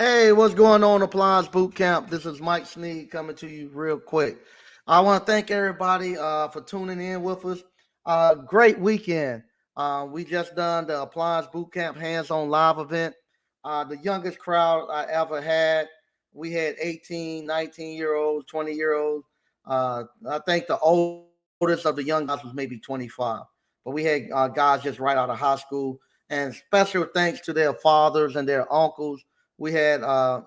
Hey, what's going on, Appliance Boot Camp? This is Mike Sneed coming to you real quick. I want to thank everybody for tuning in with us. Great weekend. We just done the Appliance Boot Camp hands-on live event. The youngest crowd I ever had. We had 18, 19-year-olds, 20-year-olds. I think the oldest of the young guys was maybe 25. But we had guys just right out of high school. And special thanks to their fathers and their uncles. I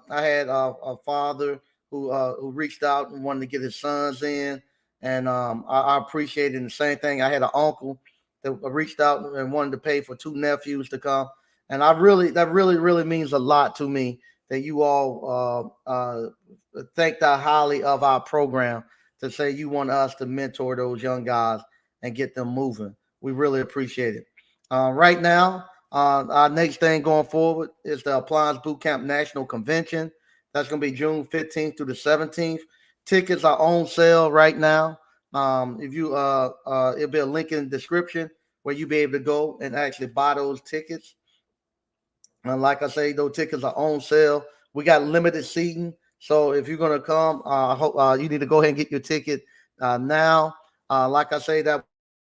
had a father who reached out and wanted to get his sons in, and I appreciated the same thing. I had an uncle that reached out and wanted to pay for two nephews to come, and that really means a lot to me that you all think that highly of our program to say you want us to mentor those young guys and get them moving. We really appreciate it. Right now, our next thing going forward is the Appliance Bootcamp National Convention. That's going to be June 15th through the 17th. Tickets are on sale right now. If you It'll be a link in the description where you'll be able to go and actually buy those tickets. And like I say, those tickets are on sale. We got limited seating, so if you're gonna come, I hope you need to go ahead and get your ticket now. Like I say, that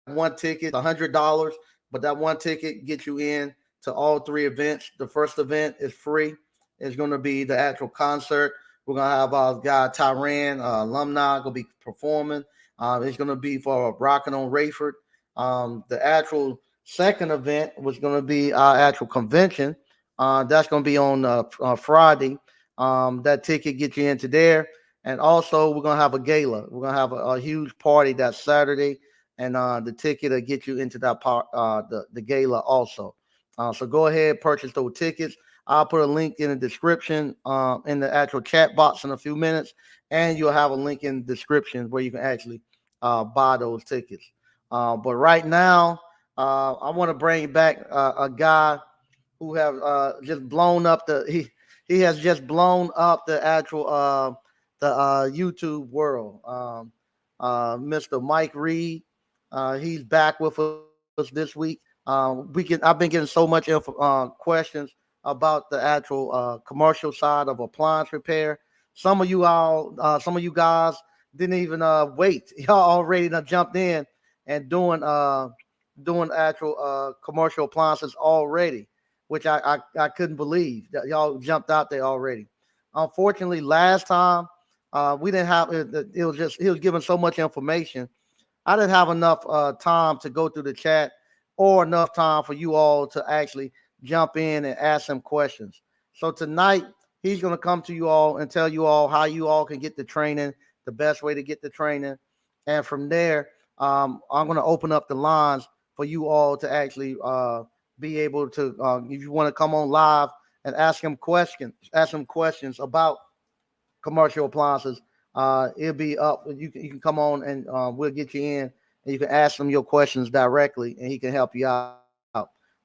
one ticket is $100, but that one ticket gets you in to all three events. The first event is free. It's going to be the actual concert. We're gonna have our guy Tyran, alumni, gonna be performing. It's gonna be for Rockin' on Rayford. The actual second event was gonna be our actual convention. That's going to be on Friday. That ticket gets you into there. And also, we're going to have a gala. We're going to have a huge party that Saturday. And the ticket will get you into that part, the gala also. So go ahead, purchase those tickets. I'll put a link in the description in the actual chat box in a few minutes. And you'll have a link in the description where you can actually buy those tickets. But right now, I want to bring back a guy who have just blown up he has just blown up the actual YouTube world. Mr. Mike Reed, he's back with us this week. I've been getting so much questions about the actual commercial side of appliance repair. Some of you guys didn't even wait. Y'all already done jumped in and doing actual commercial appliances already, which I couldn't believe that y'all jumped out there already. Unfortunately, last time we didn't have it. It was just he was giving so much information. I didn't have enough time to go through the chat or enough time for you all to actually jump in and ask him questions. So tonight he's going to come to you all and tell you all how you all can get the training, the best way to get the training, and from there I'm going to open up the lines for you all to actually be able to, if you want to come on live and ask him questions about commercial appliances. It'll be up. You can come on and we'll get you in and you can ask him your questions directly and he can help you out.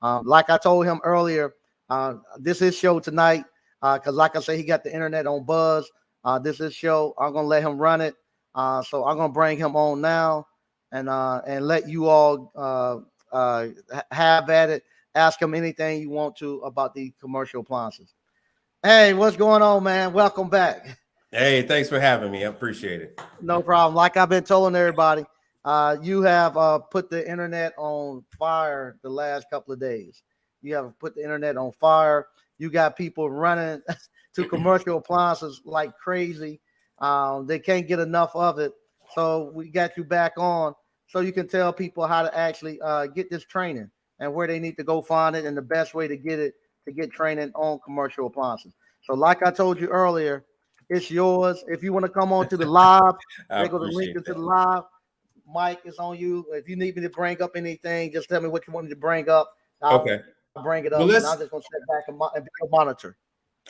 Like I told him earlier, this is show tonight because, like I say, he got the internet on buzz. This is show. I'm gonna let him run it. So I'm gonna bring him on now and let you all have at it. Ask him anything you want to about the commercial appliances. Hey, what's going on, man? Welcome back. Hey, thanks for having me. I appreciate it. No problem. Like I've been telling everybody, you have put the internet on fire the last couple of days. You have put the internet on fire. You got people running to commercial appliances like crazy. They can't get enough of it. So we got you back on so you can tell people how to actually get this training and where they need to go find it and the best way to get it to get training on commercial appliances. So like I told you earlier, it's yours. If you want to come on to the live, I they go to link appreciate into the that. live. Mike is on you. If you need me to bring up anything, just tell me what you want me to bring up. I'll Okay. bring it up, and I'm just Well, gonna sit back and be a monitor.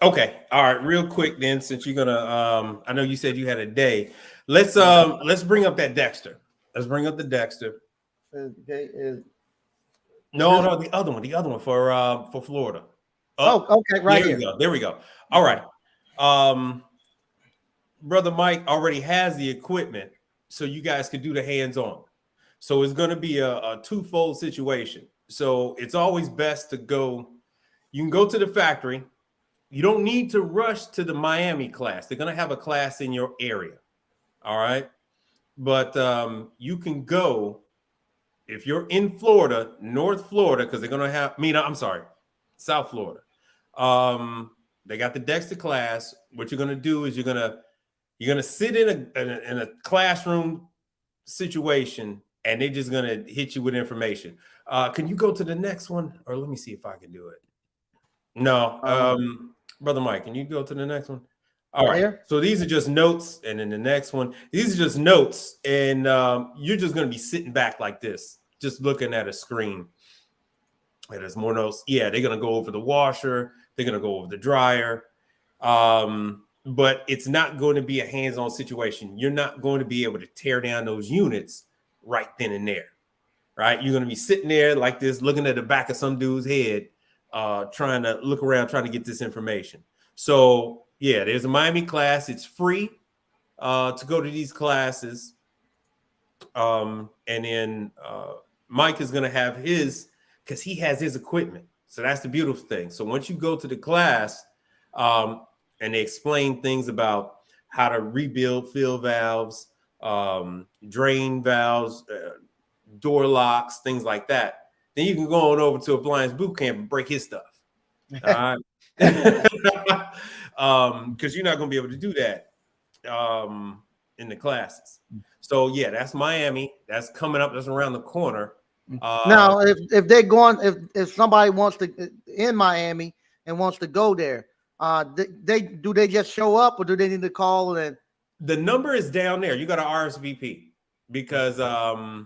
okay. All right. Real quick, then, since you're gonna, I know you said you had a day. Let's bring up that Dexter. Let's bring up the Dexter. Okay, is No, this? no, the other one for Florida. Oh, Up. okay, right There we here. go. There we go. All right. Um, Brother Mike already has the equipment, so you guys can do the hands-on. So it's going to be a twofold situation. So it's always best to go. You can go to the factory you don't need to rush to the Miami class. They're going to have a class in your area. All right. But you can go if you're in Florida, North Florida, because they're going to have, I'm sorry, South Florida. They got the Dexter class. What you're going to do is you're going to sit in a classroom situation, and they're just going to hit you with information. Can you go to the next one? Or let me see if I can do it. No. Brother Mike, can you go to the next one? All right. Here? So these are just notes. And then the next one, these are just notes. And you're just going to be sitting back like this, just looking at a screen. And there's more notes. Yeah, they're going to go over the washer. They're going to go over the dryer. But it's not going to be a hands-on situation. You're not going to be able to tear down those units right then and there. Right? You're going to be sitting there like this, looking at the back of some dude's head, trying to look around, trying to get this information. So, yeah, there's a Miami class. It's free to go to these classes. And then Mike is going to have his, because he has his equipment. So that's the beautiful thing. So once you go to the class and they explain things about how to rebuild fill valves, drain valves, door locks, things like that, then you can go on over to Appliance Boot Camp and break his stuff. All right. Because you're not going to be able to do that in the classes. So yeah, that's Miami. That's coming up. That's around the corner. Now, if they're going, if somebody wants to in Miami and wants to go there, they just show up, or do they need to call? And the number is down there. You got to RSVP because I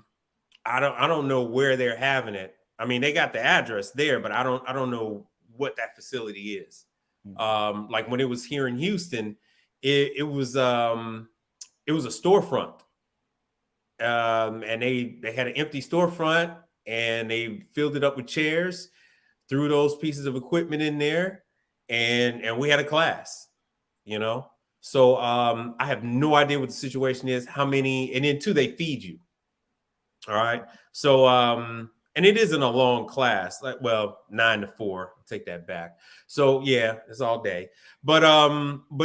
don't know where they're having it. I mean, they got the address there, but I don't know what that facility is. Like when it was here in Houston, it was a storefront. And they had an empty storefront, and they filled it up with chairs, threw those pieces of equipment in there, and we had a class, you know. So I have no idea what the situation is, how many, and then too, they feed you. All right. So and it isn't a long class, like 9 to 4. Take that back. So yeah, it's all day. But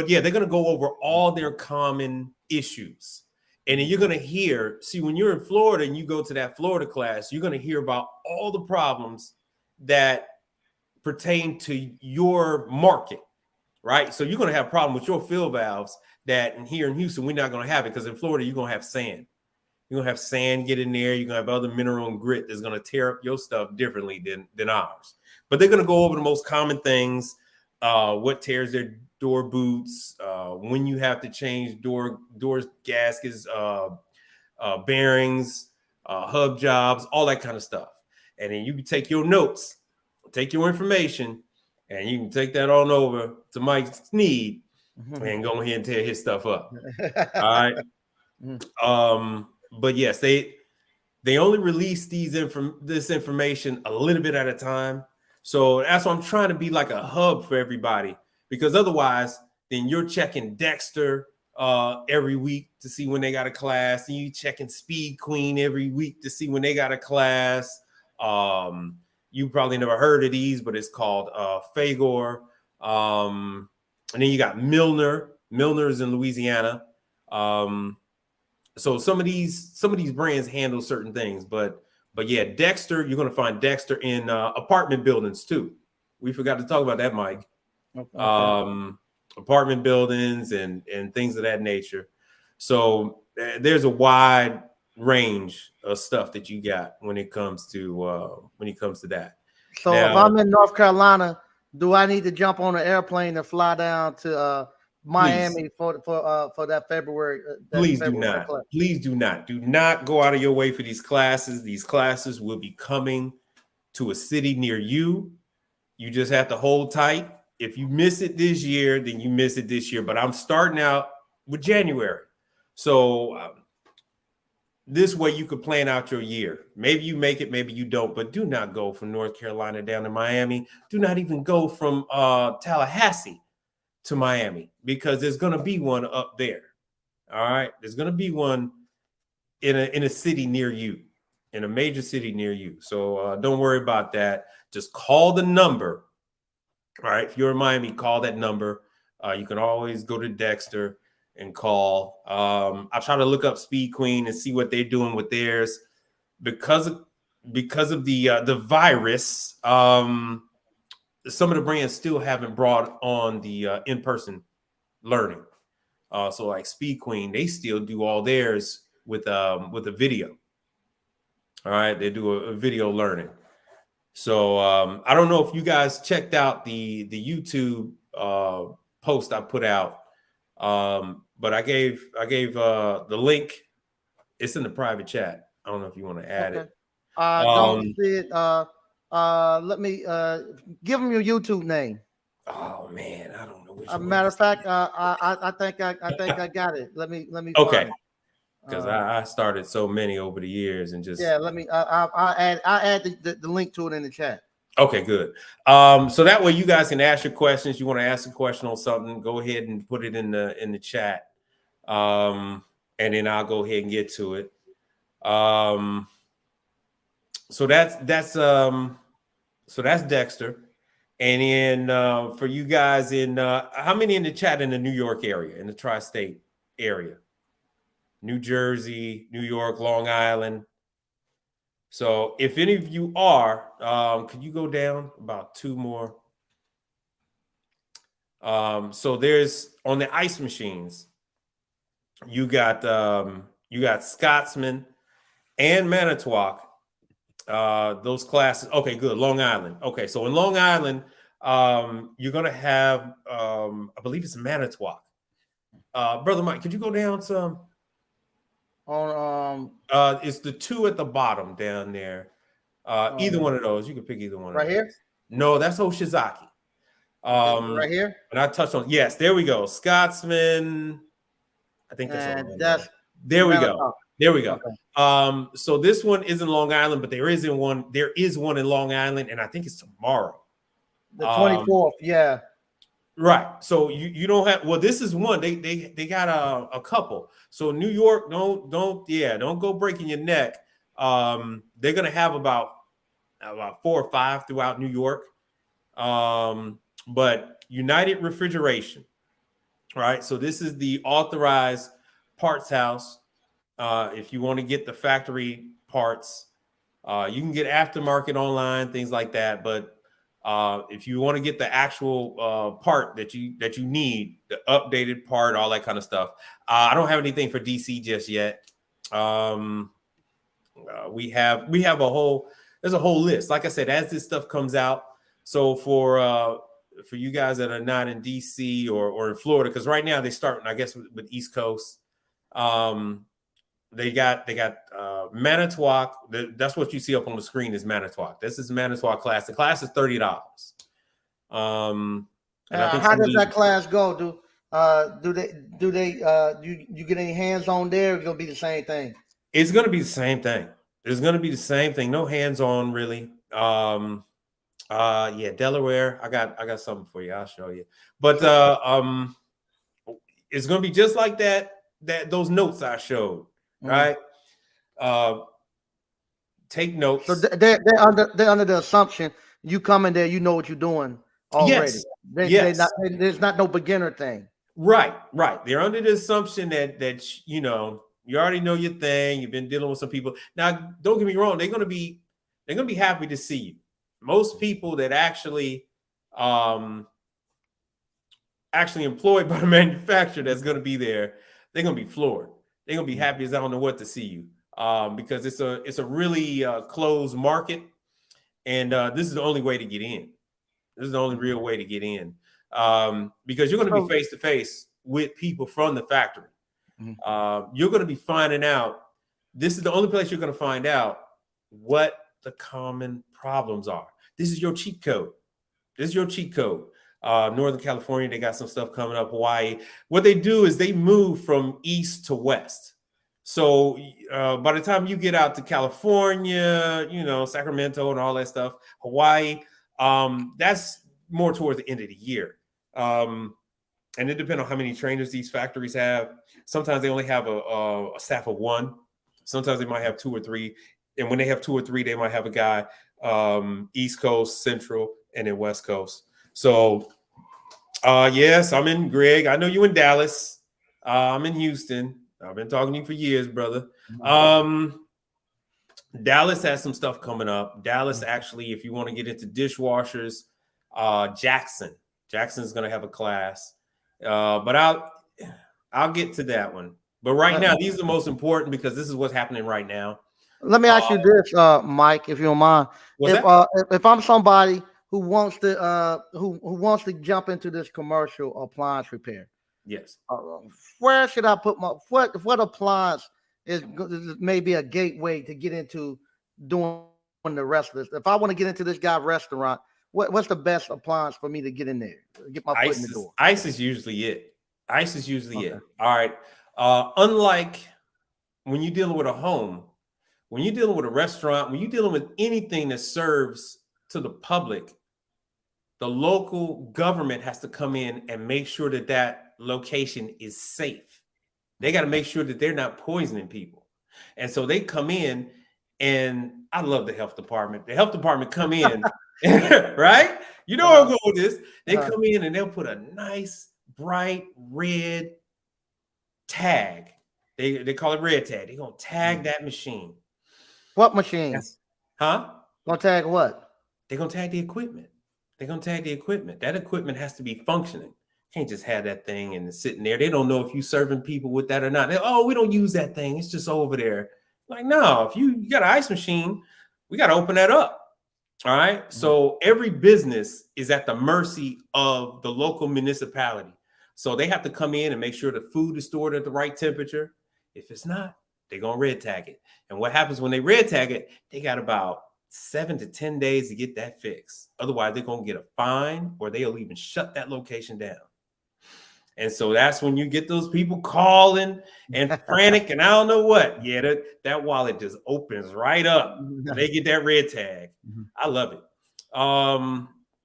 yeah, they're gonna go over all their common issues. And then you're going to hear, see, when you're in Florida and you go to that Florida class, you're going to hear about all the problems that pertain to your market, right? So you're going to have a problem with your fill valves that here in Houston, we're not going to have it, because in Florida, you're going to have sand. You're going to have sand get in there. You're going to have other mineral and grit that's going to tear up your stuff differently than ours. But they're going to go over the most common things, what tears their door boots, when you have to change doors, gaskets, bearings, hub jobs, all that kind of stuff. And then you can take your notes, take your information, and you can take that on over to Mike Sneed and go ahead and tear his stuff up. All right. But yes, they only release this information a little bit at a time. So that's why I'm trying to be like a hub for everybody. Because otherwise, then you're checking Dexter every week to see when they got a class, and you checking Speed Queen every week to see when they got a class. You probably never heard of these, but it's called Fagor. And then you got Milner. Milner's in Louisiana. So some of these brands handle certain things, but yeah, Dexter, you're going to find Dexter in apartment buildings too. We forgot to talk about that, Mike. Okay. Apartment buildings and things of that nature. So there's a wide range of stuff that you got when it comes to that. So now, if I'm in North Carolina, do I need to jump on an airplane and fly down to Miami for that February? Please do not. Please do not. Do not go out of your way for these classes. These classes will be coming to a city near you. You just have to hold tight. If you miss it this year, then you miss it this year. But I'm starting out with January. So this way you could plan out your year. Maybe you make it, maybe you don't. But do not go from North Carolina down to Miami. Do not even go from Tallahassee to Miami, because there's going to be one up there. All right. There's going to be one in a city near you, in a major city near you. So don't worry about that. Just call the number All right. If you're in Miami, call that number. You can always go to Dexter and call. I'll try to look up Speed Queen and see what they're doing with theirs because of the virus. Some of the brands still haven't brought on the in-person learning. So like Speed Queen, they still do all theirs with a video. All right, they do a video learning. So I don't know if you guys checked out the YouTube post I put out, but I gave the link. It's in the private chat. I don't know if you want to add it. Don't see it. Let me give them your YouTube name. Oh man, I don't know which one. one. Matter of fact, I think I got it. Let me okay. Find it. Because I started so many over the years and just let me. I add the link to it in the chat. Okay, good. So that way you guys can ask your questions. You want to ask a question on something, go ahead and put it in the chat, and then I'll go ahead and get to it. So that's Dexter, and then for you guys in how many in the chat in the New York area, in the tri-state area? New Jersey, New York, Long Island. So if any of you are, could you go down about two more? So there's on the ice machines, you got Scotsman and Manitowoc. Those classes. Okay, good. Long Island. Okay, so in Long Island, you're gonna have I believe it's Manitowoc. Brother Mike, could you go down some? On it's the two at the bottom down there. Either one of those, you can pick either one. Right here? No, that's Hoshizaki. Right here. And I touched on there we go. Scotsman. I think that's there we go. There we go. Okay. So this one is in Long Island, but there is one in Long Island, and I think it's tomorrow. The 24th, yeah. Right. So you don't have, well, this is one. They got a couple. So New York, don't go breaking your neck. They're gonna have about 4 or 5 throughout New York. But United Refrigeration, right? So this is the authorized parts house. If you want to get the factory parts, you can get aftermarket online, things like that. But if you want to get the actual part that you need, the updated part, all that kind of stuff, I don't have anything for DC just yet. We have there's a whole list. Like I said, as this stuff comes out. So for you guys that are not in DC or in Florida, because right now they're starting, I guess, with East Coast. They got Manitowoc. That's what you see up on the screen is Manitowoc. This is Manitowoc class. The class is $30. And I think how does that class go? Do you get any hands on there? It's gonna be the same thing. It's gonna be the same thing. It's gonna be the same thing. No hands on really. Yeah, Delaware. I got something for you. I'll show you. But it's gonna be just like those notes I showed. Right. Take notes. So they're under the assumption you come in there, you know what you're doing already. Yes. There's not no beginner thing. Right. They're under the assumption that you already know your thing. You've been dealing with some people. Now, don't get me wrong. They're gonna be happy to see you. Most people that actually employed by the manufacturer that's gonna be there, they're gonna be floored. They're gonna be happy as I don't know what to see you, because it's a really closed market, and this is the only way to get in. This is the only real way to get in, because you're gonna be face to face with people from the factory. You're gonna be finding out. This is the only place you're gonna find out what the common problems are. This is your cheat code. Northern California, they got some stuff coming up. Hawaii. What they do is they move from east to west. So by the time you get out to California, Sacramento and all that stuff, Hawaii, that's more towards the end of the year. And it depends on how many trainers these factories have. Sometimes they only have a staff of 1. Sometimes they might have 2 or 3. And when they have 2 or 3, they might have a guy East Coast, Central, and then West Coast. So, yes, I'm in Greg. I know you in Dallas. I'm in Houston. I've been talking to you for years, brother. Dallas has some stuff coming up. Dallas, actually, if you want to get into dishwashers, Jackson's going to have a class. But I'll get to that one. But right now, these are the most important because this is what's happening right now. Let me ask you this, Mike, if you don't mind. If I'm somebody who wants to jump into this commercial appliance repair, yes, where should I put what appliance is maybe a gateway to get into doing the rest of this? If I want to get into this guy's restaurant, what's the best appliance for me to get in there, get my foot in the door? Ice is usually it. Ice is usually it. All right. Unlike when you're dealing with a home, when you're dealing with a restaurant, when you're dealing with anything that serves to the public, the local government has to come in and make sure that that location is safe. They got to make sure that they're not poisoning people. And so they come in, and I love the health department. The health department come in, right? You know where I'm going with this. They come in and they'll put a nice, bright red tag. They call it red tag. They're going to tag that machine. What machine? Huh? Gonna tag what? They're going to tag the equipment. They're going to tag the equipment. That equipment has to be functioning. Can't just have that thing and it's sitting there. They don't know if you're serving people with that or not. We don't use that thing. It's just over there. Like, no, if you got an ice machine, we got to open that up. All right. Mm-hmm. So every business is at the mercy of the local municipality. So they have to come in and make sure the food is stored at the right temperature. If it's not, they're going to red tag it. And what happens when they red tag it, they got about 7 to 10 days to get that fixed. Otherwise, they're going to get a fine or they'll even shut that location down. And so that's when you get those people calling and frantic and I don't know what. Yeah, that wallet just opens right up. They get that red tag. Mm-hmm. I love it.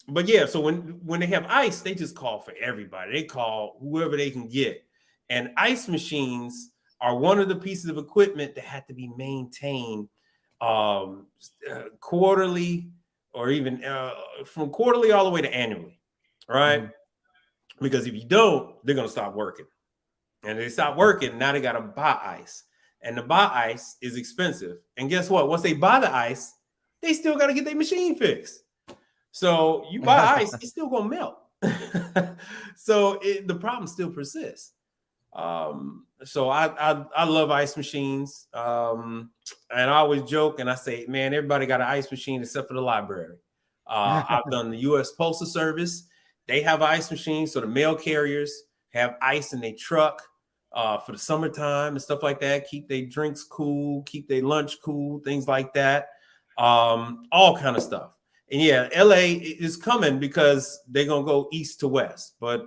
But yeah, so when they have ice, they just call for everybody. They call whoever they can get. And ice machines are one of the pieces of equipment that have to be maintained quarterly or even from quarterly all the way to annually, right? Mm-hmm. Because if you don't, they're going to stop working. And they stop working, now they got to buy ice. And to buy ice is expensive. And guess what? Once they buy the ice, they still got to get their machine fixed. So you buy ice, it's still going to melt. So the problem still persists. So I love ice machines. And I always joke and I say, man, everybody got an ice machine except for the library. I've done the U.S. Postal Service. They have ice machines. So the mail carriers have ice in their truck for the summertime and stuff like that. Keep their drinks cool, keep their lunch cool, things like that. All kind of stuff. And yeah, LA is coming because they're going to go east to west. But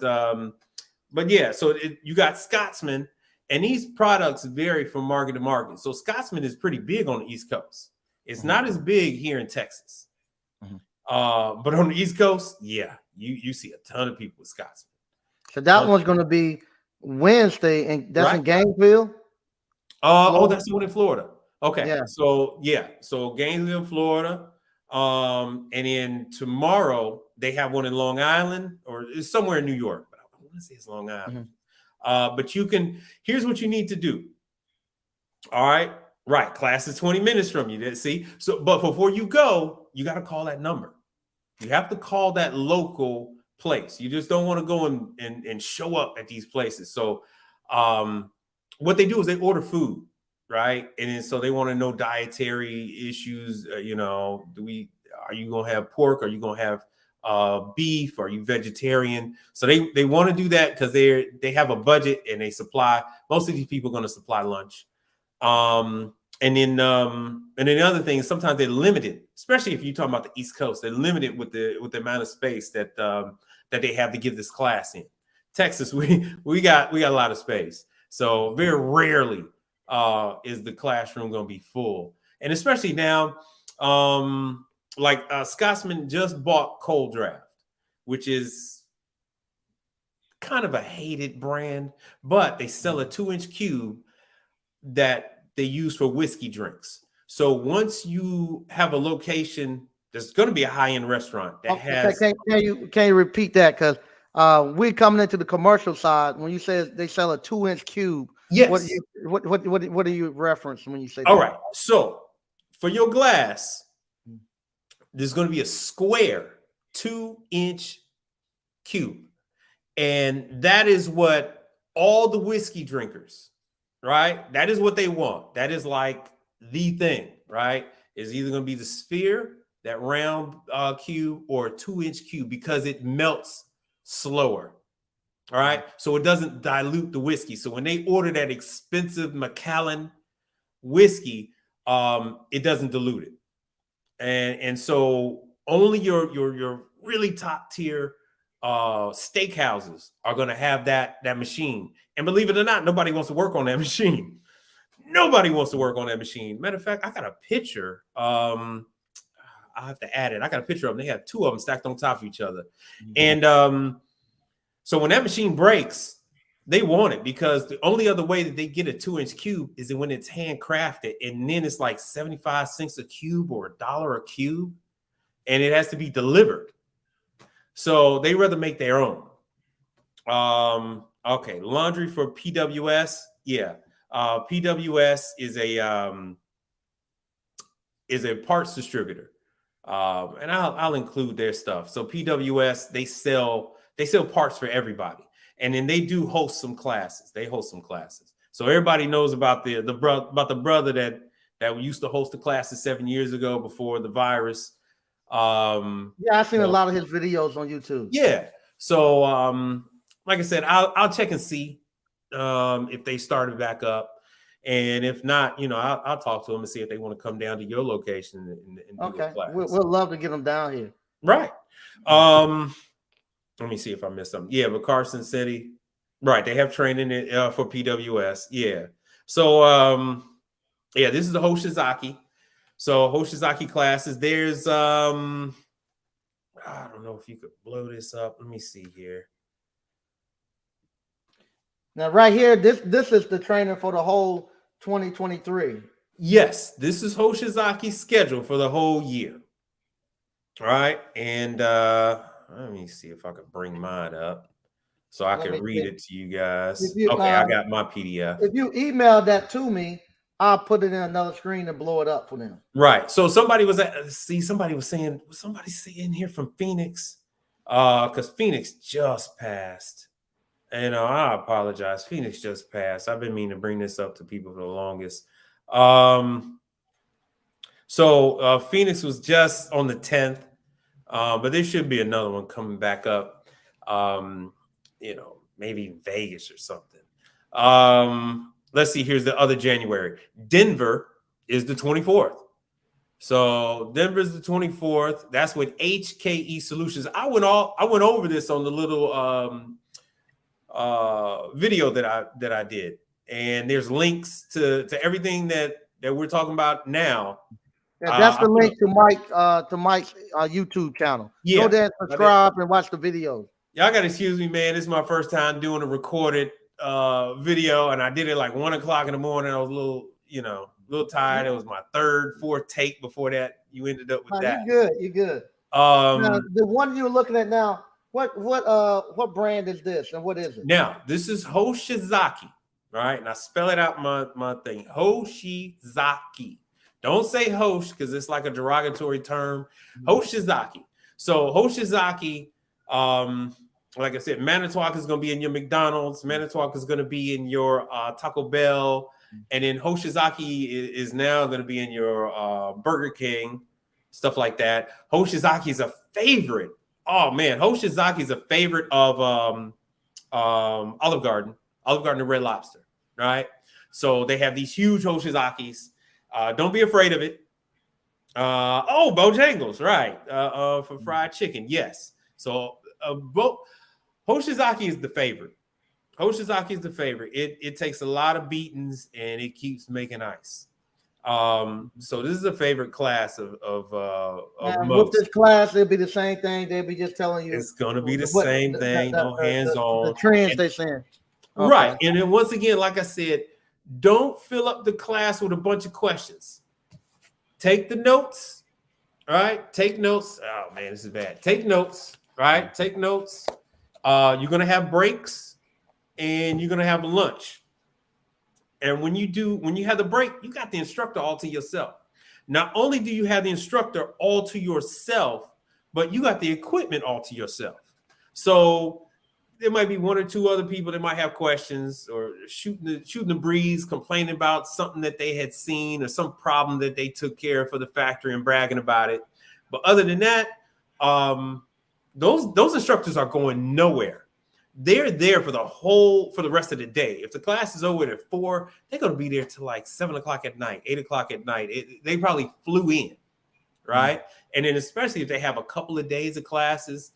yeah, so you got Scotsman, and these products vary from market to market. So Scotsman is pretty big on the East Coast. It's not as big here in Texas. But on the East Coast, yeah, you see a ton of people with Scotsman. So that one's going to be Wednesday, and that's right? In Gainesville? That's the one in Florida. Okay. Yeah. So Gainesville, Florida. And then tomorrow they have one in Long Island or it's somewhere in New York, but I want to say it's Long Island. But here's what you need to do. All right. Right. Class is 20 minutes from you. See? So, but before you go, you got to call that number. You have to call that local place. You just don't want to go and show up at these places. So what they do is they order food. Right. And then so they want to know dietary issues. Are you going to have pork? Are you going to have beef? Are you vegetarian? So they want to do that because they have a budget and they supply. Most of these people are going to supply lunch. And then the other thing is sometimes they're limited, especially if you're talking about the East Coast. They're limited with the amount of space that they have to give this class in. Texas, we got a lot of space. So very rarely is the classroom going to be full. And especially now, Scotsman just bought Cold Draft, which is kind of a hated brand, but they sell a 2-inch cube that they use for whiskey drinks. So once you have a location There's going to be a high-end restaurant that has. Can you repeat that? Because we're coming into the commercial side. When you say they sell a 2-inch cube, Yes. What do you reference when you say? All that? right. So for your glass, there's going to be a square 2-inch cube, and that is what all the whiskey drinkers, right? That is what they want. That is like the thing, right? Is either going to be the sphere, that round cube, or a 2-inch cube, because it melts slower. All right. So it doesn't dilute the whiskey. So when they order that expensive Macallan whiskey, it doesn't dilute it. And so only your really top tier steakhouses are going to have that machine. And believe it or not, nobody wants to work on that machine. Nobody wants to work on that machine. Matter of fact, I got a picture. I have to add it. I got a picture of them. They have 2 of them stacked on top of each other. And so when that machine breaks, they want it, because the only other way that they get a 2-inch cube is when it's handcrafted, and then it's like 75 cents a cube or $1 a cube, and it has to be delivered. So they rather make their own. Okay, laundry for PWS. Yeah, PWS is a parts distributor, and I'll include their stuff. So PWS, they sell parts for everybody. And then they do host some classes. They host some classes. So everybody knows about the brother that used to host the classes 7 years ago before the virus. Yeah, I've seen a lot of his videos on YouTube. Yeah. So like I said, I'll check and see if they started back up. And if not, I'll talk to them and see if they want to come down to your location and do a class. We'll love to get them down here. Right. Let me see if I missed something. Yeah, but Carson City, right? They have training for PWS. Yeah. So, yeah, this is the Hoshizaki. So Hoshizaki classes. There's I don't know if you could blow this up. Let me see here. Now, right here, this is the training for the whole 2023. Yes, this is Hoshizaki's schedule for the whole year. All right, and let me see if I can bring mine up so I can read it to you guys. Okay, I got my PDF. If you email that to me, I'll put it in another screen and blow it up for them. Right. So somebody was saying here from Phoenix, because Phoenix just passed. And I apologize. Phoenix just passed. I've been meaning to bring this up to people for the longest. So Phoenix was just on the 10th. But there should be another one coming back up, maybe Vegas or something. Let's see. Here's the other January. Denver is the 24th. So Denver's the 24th. That's with HKE Solutions. I went over this on the little video that I did, and there's links to everything that we're talking about now. Yeah, that's the link to Mike's YouTube channel. Yeah, go there, subscribe, and watch the videos. Y'all gotta excuse me, man. This is my first time doing a recorded video, and I did it like 1 o'clock in the morning. I was a little tired. It was my 3rd, 4th take before that. You ended up with that. You're good. Now, the one you're looking at now, what brand is this, and what is it? Now, this is Hoshizaki, right? And I spell it out my thing. Hoshizaki. Don't say Hosh, because it's like a derogatory term. Hoshizaki. So Hoshizaki, like I said, Manitowoc is going to be in your McDonald's. Manitowoc is going to be in your Taco Bell. And then Hoshizaki is now going to be in your Burger King, stuff like that. Hoshizaki is a favorite. Oh, man. Hoshizaki is a favorite of Olive Garden and Red Lobster, right? So they have these huge Hoshizakis. Don't be afraid of it. Bojangles, right? For fried chicken, yes. So Hoshizaki is the favorite. Hoshizaki is the favorite. It takes a lot of beatings and it keeps making ice. So this is a favorite class of most. With this class, it'll be the same thing. They'll be just telling you it's gonna be the same thing. No hands-on. The trends they're saying. Okay. Right. And then once again, like I said, don't fill up the class with a bunch of questions. Take the notes, All right, take notes. Oh man, this is bad. Take notes. Right, take notes. You're gonna have breaks, and you're gonna have lunch. And when you have the break, you got the instructor all to yourself. Not only do you have the instructor all to yourself, but you got the equipment all to yourself. So there might be one or two other people that might have questions or shooting the breeze, complaining about something that they had seen or some problem that they took care of for the factory and bragging about it. But other than that, those instructors are going nowhere. They're there for the rest of the day. If the class is over at 4, they're going to be there till like 7 o'clock at night, 8 o'clock at night. They probably flew in, right? Mm-hmm. And then especially if they have a couple of days of classes,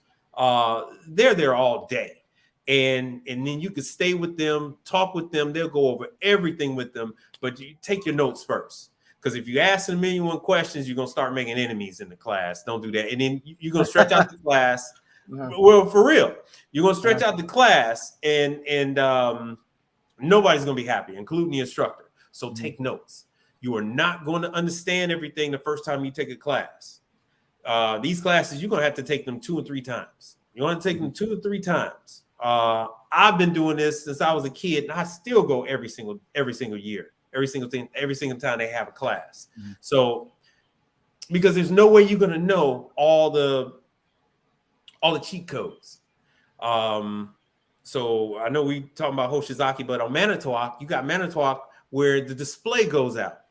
they're there all day. And then you can stay with them, talk with them. They'll go over everything with them, but you take your notes first. Because if you ask them 1,000,001 questions, you're going to start making enemies in the class. Don't do that. And then you're going to stretch out the class. Well, for real, you're going to stretch out the class and nobody's going to be happy, including the instructor. So take notes. You are not going to understand everything the first time you take a class. These classes, you're going to have to take them 2 or 3 times. You want to take them 2 or 3 times. I've been doing this since I was a kid, and I still go every single year, every single time they have a class. Mm-hmm. So because there's no way you're going to know all the cheat codes. So I know we talking about Hoshizaki, but on Manitowoc, you got Manitowoc where the display goes out.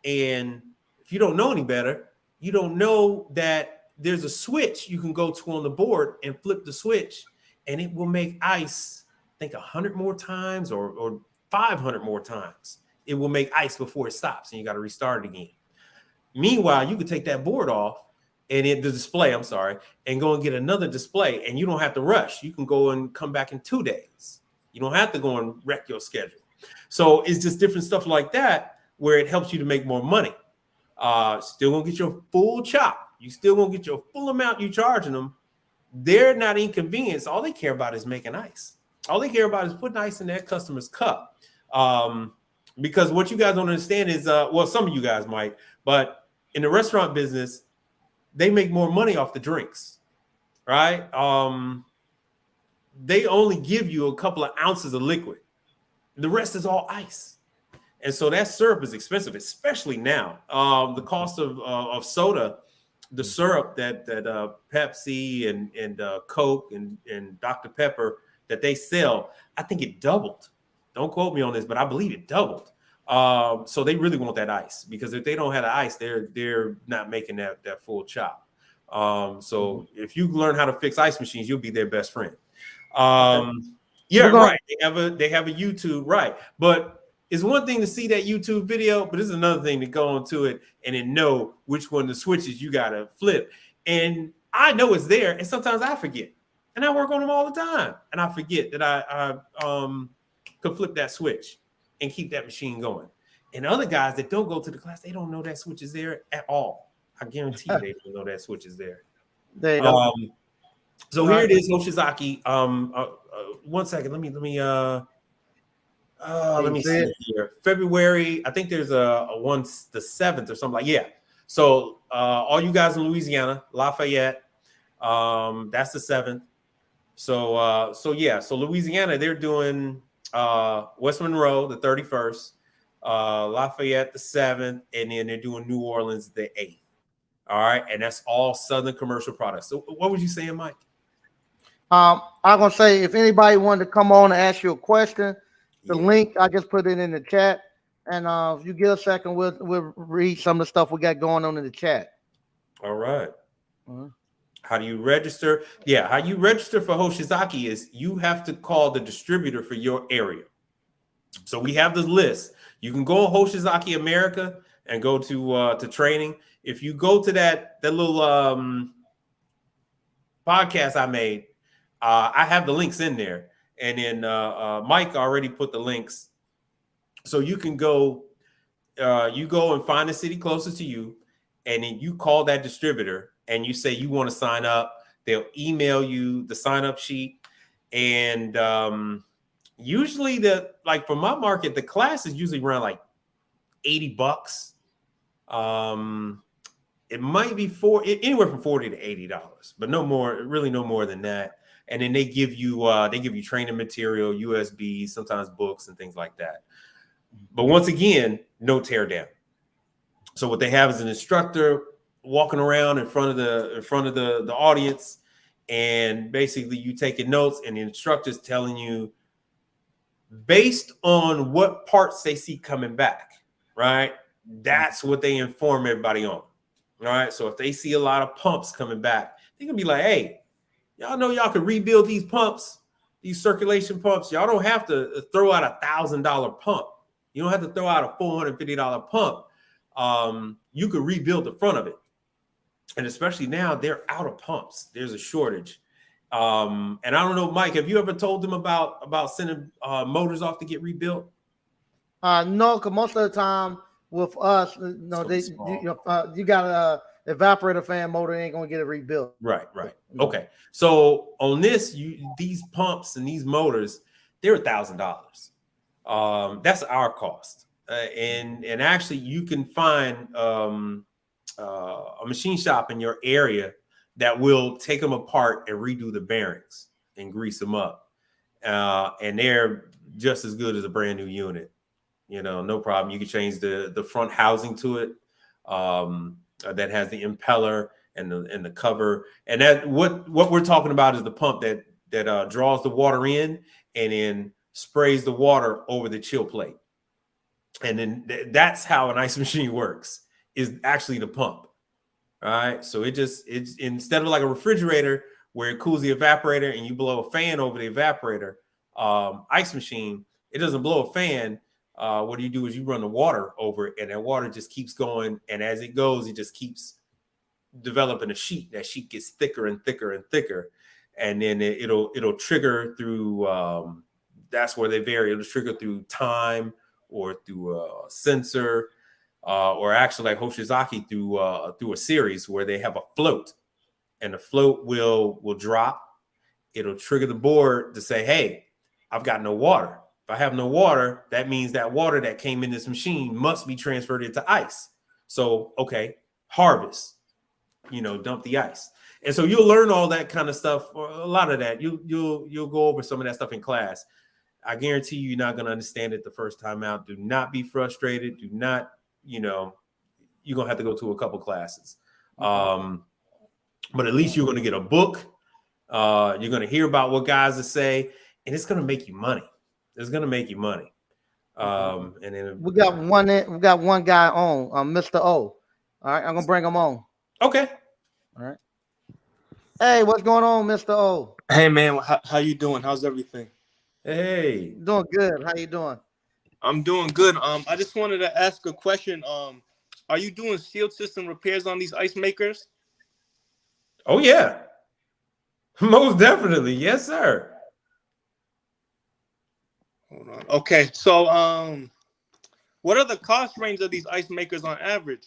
And if you don't know any better, you don't know that there's a switch you can go to on the board and flip the switch, and it will make ice, I think 100 more times or 500 more times. It will make ice before it stops, and you got to restart it again. Meanwhile, you could take that board off and the display, and go and get another display, and you don't have to rush. You can go and come back in 2 days. You don't have to go and wreck your schedule. So it's just different stuff like that where it helps you to make more money. Still gonna get your full chop. You still gonna get your full amount you charging them. They're not inconvenienced. All they care about is making ice. All they care about is putting ice in their customer's cup. Because what you guys don't understand is, well, some of you guys might, but in the restaurant business, they make more money off the drinks, right? They only give you a couple of ounces of liquid. The rest is all ice. And so that syrup is expensive, especially now. The cost of soda, the syrup that Pepsi and Coke and Dr. Pepper that they sell, I think it doubled. Don't quote me on this, but I believe it doubled. So they really want that ice, because if they don't have the ice, they're not making that full chop. So if you learn how to fix ice machines, you'll be their best friend. Yeah, right. They have a YouTube, right? But it's one thing to see that YouTube video, but it's another thing to go into it and then know which one of the switches you gotta flip. And I know it's there, and sometimes I forget, and I work on them all the time, and I forget that I could flip that switch and keep that machine going. And other guys that don't go to the class, they don't know that switch is there at all. I guarantee you they don't know that switch is there. They don't. So here it is, Hoshizaki. 1 second. Let me see here. February. I think there's a one the 7th or something like. Yeah. So all you guys in Louisiana, Lafayette. That's the 7th. So yeah. So Louisiana, they're doing West Monroe the 31st, Lafayette the 7th, and then they're doing New Orleans the 8th. All right, and that's all Southern commercial products. So what was you saying, Mike? I'm gonna say, if anybody wanted to come on and ask you a question, the link, I just put it in the chat, and if you get a second, we'll read some of the stuff we got going on in the chat. All right. How do you register? Yeah, how you register for Hoshizaki is you have to call the distributor for your area. So we have this list. You can go on Hoshizaki America and go to training. If you go to that little podcast I made, I have the links in there, and then Mike already put the links, so you can go. You go and find the city closest to you, and then you call that distributor and you say you want to sign up. They'll email you the sign up sheet, and usually for my market, the class is usually around like $80. it might be anywhere from $40 to $80, but no more, really no more than that. And then they give you training material, USB, sometimes books and things like that. But once again, no tear down. So what they have is an instructor walking around in front of the audience, and basically you taking notes, and the instructor's telling you based on what parts they see coming back, right? That's what they inform everybody on. All right. So if they see a lot of pumps coming back, they can be like, hey, y'all know y'all can rebuild these pumps, these circulation pumps. Y'all don't have to throw out $1,000 pump. You don't have to throw out a $450 pump. You could rebuild the front of it. And especially now, they're out of pumps. There's a shortage. And I don't know, Mike, have you ever told them about sending motors off to get rebuilt? No, because most of the time with us, you got a evaporator fan motor, ain't gonna get it rebuilt. Right. Okay. So on this, these pumps and these motors, they're $1,000. That's our cost. And actually, you can find a machine shop in your area that will take them apart and redo the bearings and grease them up. And they're just as good as a brand new unit. No problem. You can change the front housing to it. That has the impeller and the cover. And that what we're talking about is the pump that draws the water in and then sprays the water over the chill plate. And then that's how an ice machine works, is actually the pump. All right. So it's instead of like a refrigerator where it cools the evaporator and you blow a fan over the evaporator, ice machine, it doesn't blow a fan. What you do is you run the water over it, and that water just keeps going. And as it goes, it just keeps developing a sheet. That sheet gets thicker and thicker and thicker. And then it'll trigger through, that's where they vary. It'll trigger through time or through a sensor. Or actually like Hoshizaki through a series where they have a float, and the float will drop. It'll trigger the board to say, hey, I've got no water. If I have no water, that means that water that came in this machine must be transferred into ice. So, okay, harvest, dump the ice. And so you'll learn all that kind of stuff, or a lot of that. You'll go over some of that stuff in class. I guarantee you're not going to understand it the first time out. Do not be frustrated. Do not, you're going to have to go to a couple classes. But at least you're going to get a book. You're going to hear about what guys are say, and it's going to make you money. It's going to make you money. And then we got one guy on, Mr. O. All right, I'm going to bring him on. Okay. All right. Hey, what's going on, Mr. O? Hey, man, how you doing? How's everything? Hey. Doing good. How you doing? I'm doing good. I just wanted to ask a question. Are you doing sealed system repairs on these ice makers? Oh, yeah. Most definitely. Yes, sir. Hold on. Okay, so what are the cost range of these ice makers on average?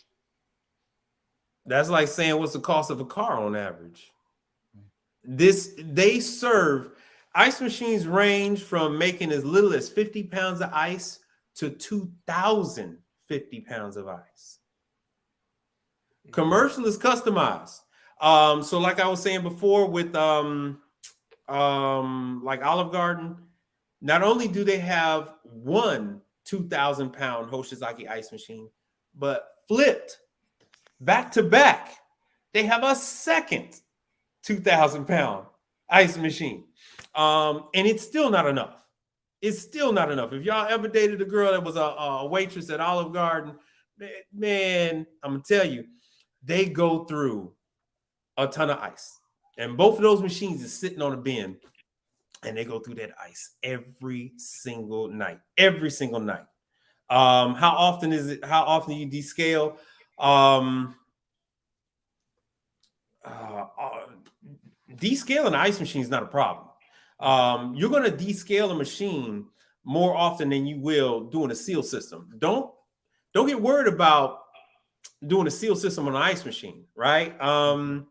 That's like saying what's the cost of a car on average. They serve, ice machines range from making as little as 50 pounds of ice to 2,050 pounds of ice. Commercial is customized. So like I was saying before with like Olive Garden, not only do they have one 2,000-pound Hoshizaki ice machine, but flipped back to back, they have a second 2,000-pound ice machine. And it's still not enough. It's still not enough. If y'all ever dated a girl that was a waitress at Olive Garden, man, I'm going to tell you, they go through a ton of ice. And both of those machines is sitting on a bin, and they go through that ice every single night. Every single night. How often is it? How often do you descale? Descaling an ice machine is not a problem. You're going to descale a machine more often than you will doing a seal system. Don't get worried about doing a seal system on an ice machine, right? How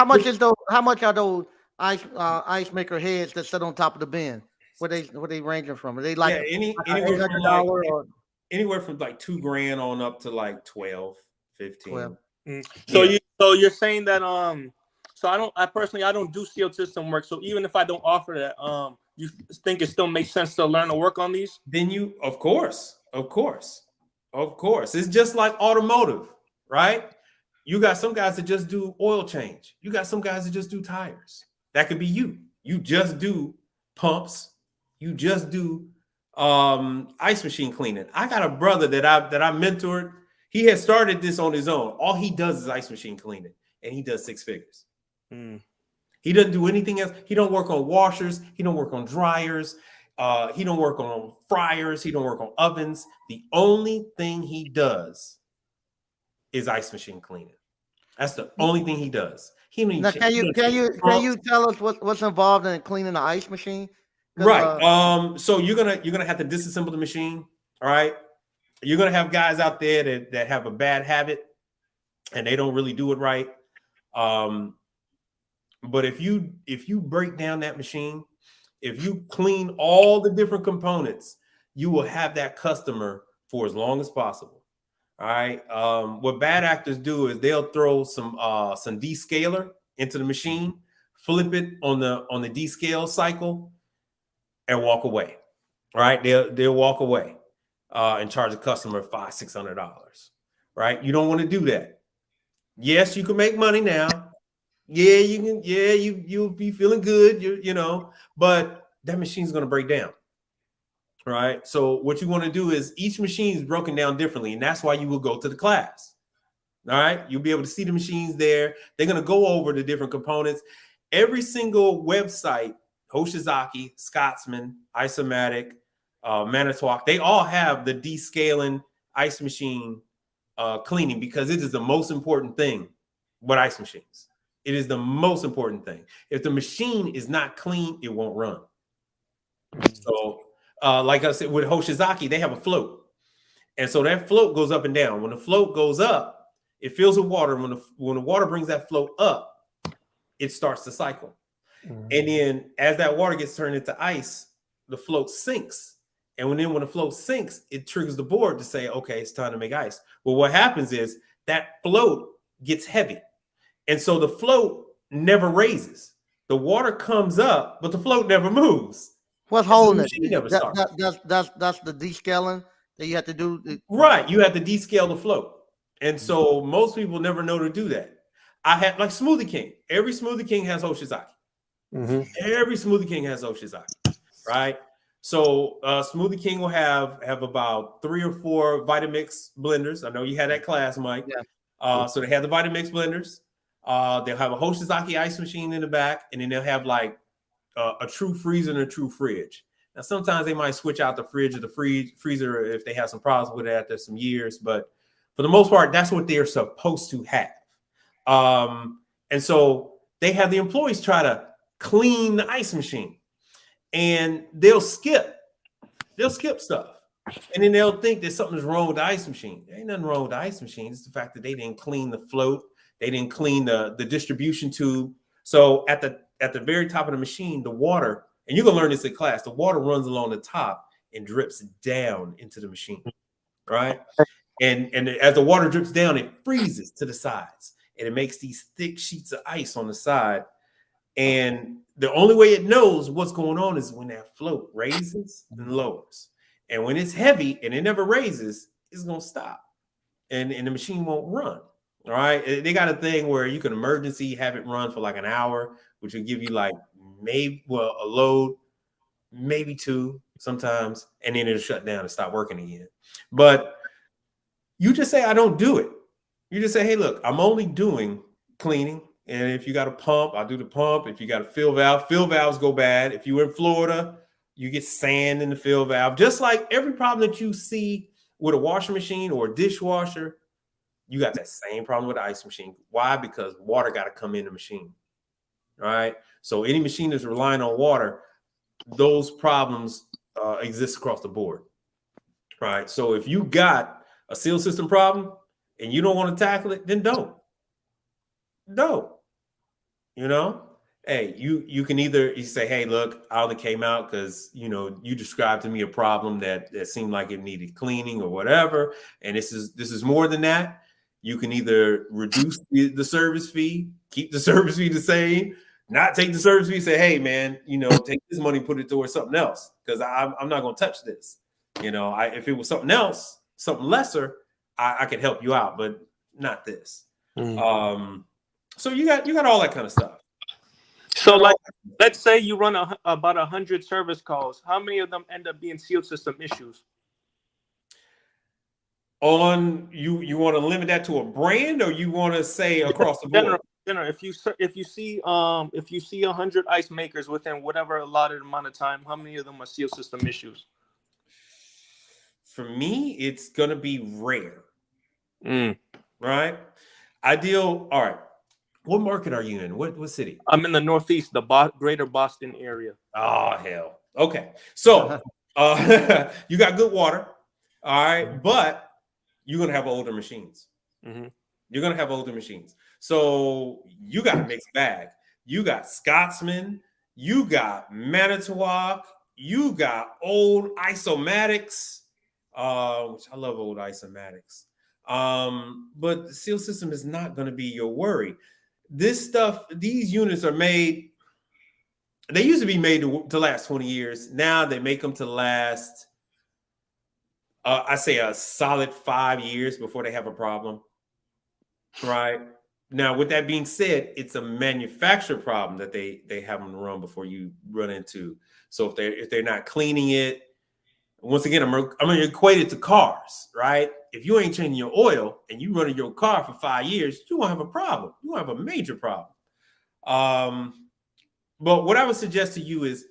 much are those ice maker heads that sit on top of the bin? What they ranging from? Are they like anywhere from like $2,000 on up to like 12, 15. 12. So Yeah. you're saying that so I personally don't do sealed system work. So even if I don't offer that, you think it still makes sense to learn to work on these? Then you, of course, it's just like automotive, right? You got some guys that just do oil change. You got some guys that just do tires. That could be you. You just do pumps. You just do ice machine cleaning. I got a brother that I mentored. He had started this on his own. All he does is ice machine cleaning, and he does 6 figures. He doesn't do anything else. He don't work on washers. He don't work on dryers. He don't work on fryers. He don't work on ovens. The only thing he does is ice machine cleaning. That's the only thing he does. He Now, can you tell us what's involved in cleaning the ice machine? Right. So you're gonna have to disassemble the machine. All right. You're gonna have guys out there that have a bad habit and they don't really do it right. But if you break down that machine, if you clean all the different components, you will have that customer for as long as possible. All right. What bad actors do is they'll throw some descaler into the machine, flip it on the descale cycle, and walk away. All right. They'll walk away and charge the customer $500-$600. Right. You don't want to do that. Yes, you can make money now. Yeah, you can. Yeah, you'll be feeling good. You know, but that machine's going to break down. Right. So what you want to do is each machine is broken down differently, and that's why you will go to the class. All right. You'll be able to see the machines there. They're going to go over the different components. Every single website, Hoshizaki, Scotsman, Isomatic, Manitowoc, they all have the descaling ice machine cleaning because it is the most important thing with ice machines. It is the most important thing. If the machine is not clean, it won't run. So, like I said, with Hoshizaki, they have a float. And so that float goes up and down. When the float goes up, it fills with water. When the water brings that float up, it starts the cycle. And then as that water gets turned into ice, the float sinks. And when the float sinks, it triggers the board to say, okay, it's time to make ice. Well, what happens is that float gets heavy. And so the float never raises. The water comes up, but the float never moves. What's holding it? That's the descaling that you have to do. Right. You have to descale the float. And so most people never know to do that. I had like Smoothie King. Every Smoothie King has Hoshizaki. Every Smoothie King has Hoshizaki. Right. So Smoothie King will have about 3 or 4 Vitamix blenders. I know you had that class, Mike. Yeah. So they have the Vitamix blenders. They'll have a Hoshizaki ice machine in the back, and then they'll have like a true freezer and a true fridge. Now, sometimes they might switch out the fridge or the freezer if they have some problems with it after some years, but for the most part, that's what they're supposed to have. And so they have the employees try to clean the ice machine, and they'll skip stuff. And then they'll think that something's wrong with the ice machine. There ain't nothing wrong with the ice machine. It's the fact that they didn't clean the float. They didn't clean the distribution tube. So at the very top of the machine, the water, and you're going to learn this in class, the water runs along the top and drips down into the machine, right? And as the water drips down, it freezes to the sides, and it makes these thick sheets of ice on the side. And the only way it knows what's going on is when that float raises and lowers. And when it's heavy and it never raises, it's going to stop, and the machine won't run. All right. They got a thing where you can emergency have it run for like an hour, which will give you like a load, maybe 2 sometimes, and then it'll shut down and stop working again. But you just say, I don't do it. You just say, hey, look, I'm only doing cleaning. And if you got a pump, I'll do the pump. If you got a fill valves go bad. If you're in Florida, you get sand in the fill valve. Just like every problem that you see with a washing machine or a dishwasher, you got that same problem with the ice machine. Why? Because water got to come in the machine. All right. So any machine that's relying on water, those problems exist across the board. Right. So if you got a seal system problem and you don't want to tackle it, then don't. You know, hey, you can either you say, hey, look, I only came out because you described to me a problem that seemed like it needed cleaning or whatever, and this is more than that. You can either reduce the service fee, keep the service fee the same, not take the service fee, say, hey, man, take this money, put it towards something else, because I'm not going to touch this. If it was something else, something lesser, I could help you out, but not this. So you got all that kind of stuff. So, like, let's say you run about 100 service calls. How many of them end up being seal system issues? You want to limit that to a brand, or you want to say across the board? General, if you see 100 ice makers within whatever allotted amount of time, how many of them are seal system issues? For me, it's gonna be rare. Right? All right. What market are you in? What city? I'm in the Northeast, the greater Boston area. Oh, hell. Okay. So you got good water. All right. But you're going to have older machines. You're going to have older machines. So you got a mixed bag. You got Scotsman. You got Manitowoc. You got old Isomatics, which I love old Isomatics. But the seal system is not going to be your worry. These units are made, they used to be made to last 20 years. Now they make them to last, I say a solid 5 years before they have a problem. Right? Now, with that being said, it's a manufacturer problem that they have them run before you run into. So if they're not cleaning it, once again, I'm going to equate it to cars, right? If you ain't changing your oil and you running your car for 5 years, you won't have a problem. You won't have a major problem. But what I would suggest to you is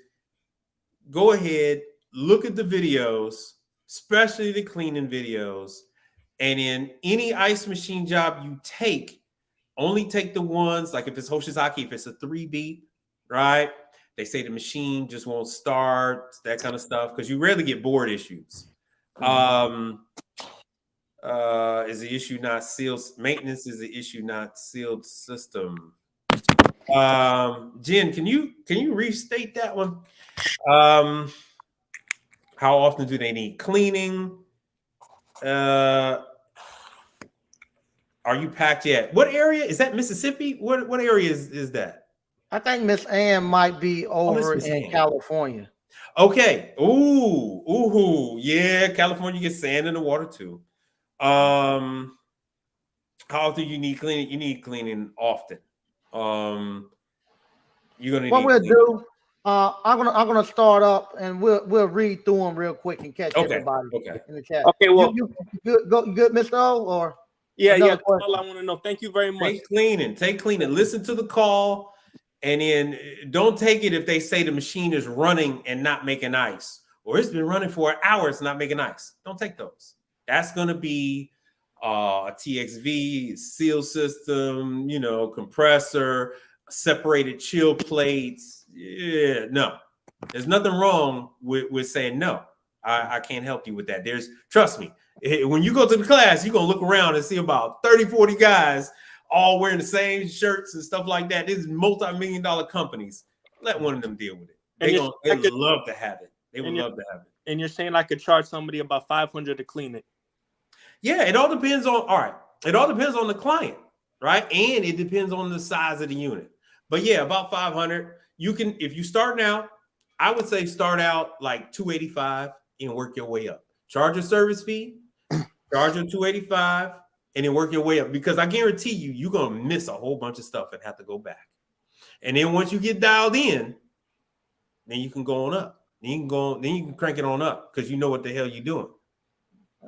go ahead, look at the videos, especially the cleaning videos, and in any ice machine job you take, only take the ones, like if it's Hoshizaki, if it's a 3-beat, right? They say the machine just won't start, that kind of stuff, because you rarely get board issues. Is the issue not sealed? Maintenance is the issue, not sealed system. Jen, can you restate that one? How often do they need cleaning? Are you packed yet? What area is that? Mississippi? What area is that? I think Miss Ann might be over in California. Okay. Ooh. Yeah, California gets sand in the water too. How often you need cleaning? You need cleaning often. You're gonna. What we'll do? I'm gonna start up and we'll read through them real quick and catch everybody in the chat. Okay. Well, you good, Mr. O, or yeah. That's all I want to know. Thank you very much. Take cleaning. Listen to the call. And then don't take it if they say the machine is running and not making ice, or it's been running for an hour, it's not making ice. Don't take those. That's going to be a TXV, seal system, compressor, separated chill plates. Yeah, no. There's nothing wrong with saying no. I can't help you with that. Trust me, when you go to the class, you're going to look around and see about 30, 40 guys all wearing the same shirts and stuff like that. This is multi-million-dollar companies. Let one of them deal with it. They would love to have it. They would love to have it. And you're saying I could charge somebody about $500 to clean it? Yeah, it all depends on. All right, it all depends on the client, right? And it depends on the size of the unit. But yeah, about $500. You can, if you start now, I would say start out like $285 and work your way up. Charge a service fee, charge your $285. And then work your way up, because I guarantee you're going to miss a whole bunch of stuff and have to go back. And then once you get dialed in, then you can go on up. Then you can crank it on up, because you know what the hell you're doing.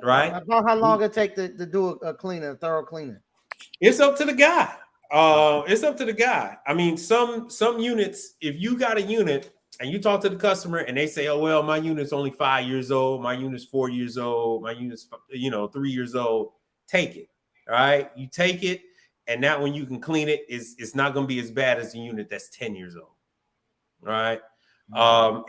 Right? About how long it take to do a thorough cleaning? It's up to the guy. I mean, some units, if you got a unit and you talk to the customer and they say, oh, well, my unit's only 5 years old, my unit's 4 years old, my unit's 3 years old, take it. All right, you take it, and that when you can clean it, it's not going to be as bad as a unit that's 10 years old. All right.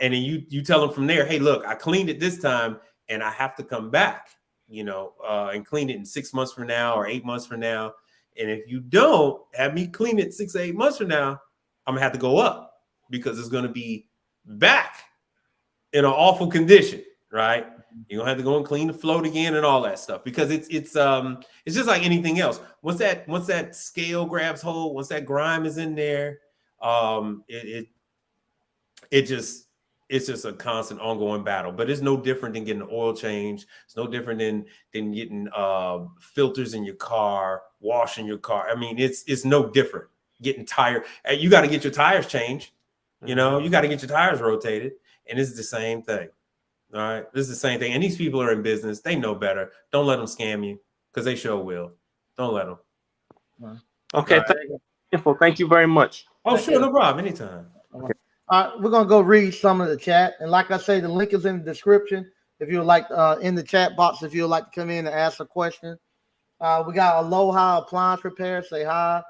And then you tell them from there, hey, look, I cleaned it this time and I have to come back, and clean it in 6 months from now or 8 months from now. And if you don't have me clean it 6 or 8 months from now, I'm gonna have to go up, because it's going to be back in an awful condition. Right. You're gonna have to go and clean the float again and all that stuff because it's just like anything else. Once that scale grabs hold, once that grime is in there, it's just a constant ongoing battle. But it's no different than getting an oil change. It's no different than getting filters in your car, washing your car. I mean, it's no different. Getting tire, you got to get your tires changed. You know, you got to get your tires rotated, and it's the same thing. All right, this is the same thing. And these people are in business; they know better. Don't let them scam you because they sure will. Don't let them. Okay, thank you very much. Oh, sure, no problem. Anytime. Okay. We're gonna go read some of the chat, and like I say, the link is in the description. If you would like, in the chat box, if you would like to come in and ask a question, we got Aloha Appliance Repair. Say hi.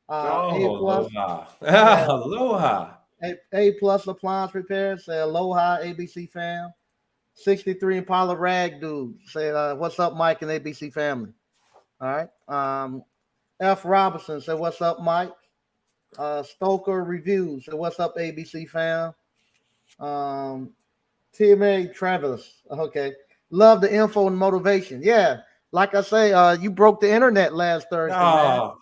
Aloha. Aloha. A plus Appliance Repair. Say aloha, ABC fam. 63 Impala Rag Dude. Say what's up, Mike and ABC family. All right. F Robinson. Say what's up, Mike. Stoker Reviews. So what's up, ABC fam? TMA Travis. Okay. Love the info and motivation. Yeah. Like I say, you broke the internet last Thursday, man.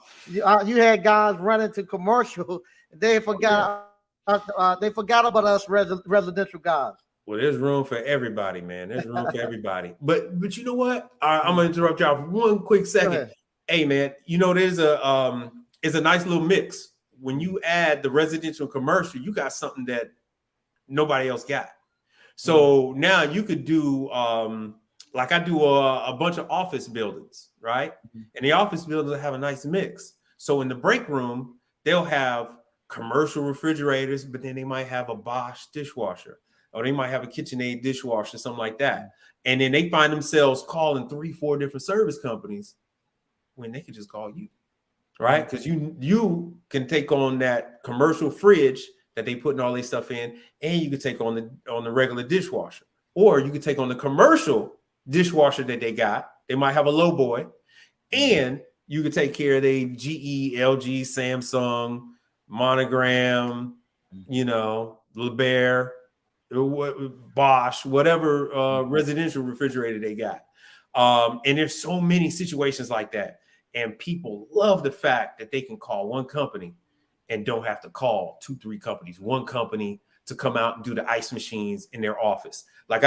You had guys running to commercial. They forgot about us residential guys. Well, there's room for everybody, man. There's room for everybody. But you know what? I'm gonna interrupt y'all for one quick second. Hey, man, you know, there's a nice little mix. When you add the residential commercial, you got something that nobody else got. So now you could do like I do a bunch of office buildings, right? And the office buildings have a nice mix. So in the break room, they'll have commercial refrigerators, but then they might have a Bosch dishwasher, or they might have a KitchenAid dishwasher, something like that. And then they find themselves calling 3-4 different service companies when they could just call you. Right, because you can take on that commercial fridge that they putting all this stuff in, and you could take on the regular dishwasher, or you could take on the commercial dishwasher that they got. They might have a low boy, and you could take care of the GE, LG, Samsung, Monogram, you know, LeBaire, Bosch, whatever residential refrigerator they got. And there's so many situations like that. And people love the fact that they can call one company and don't have to call 2-3 companies. One company to come out and do the ice machines in their office. Like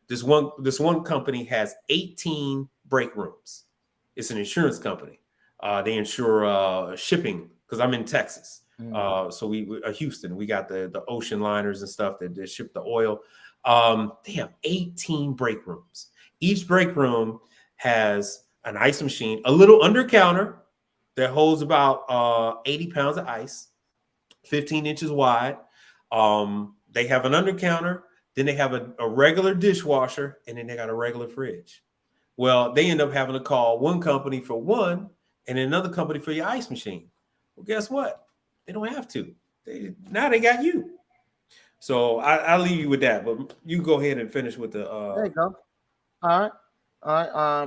this one company has 18 break rooms. It's an insurance company. They insure shipping because I'm in Texas. So we Houston. We got the ocean liners and stuff that ship the oil. They have 18 break rooms. Each break room has an ice machine, a little under counter that holds about 80 pounds of ice, 15 inches wide. They have an under counter, then they have a regular dishwasher, and then they got a regular fridge. Well, they end up having to call one company for one and another company for your ice machine. Well, guess what? They don't have to. Now they got you. So I'll leave you with that, but you go ahead and finish with the. There you go. All right.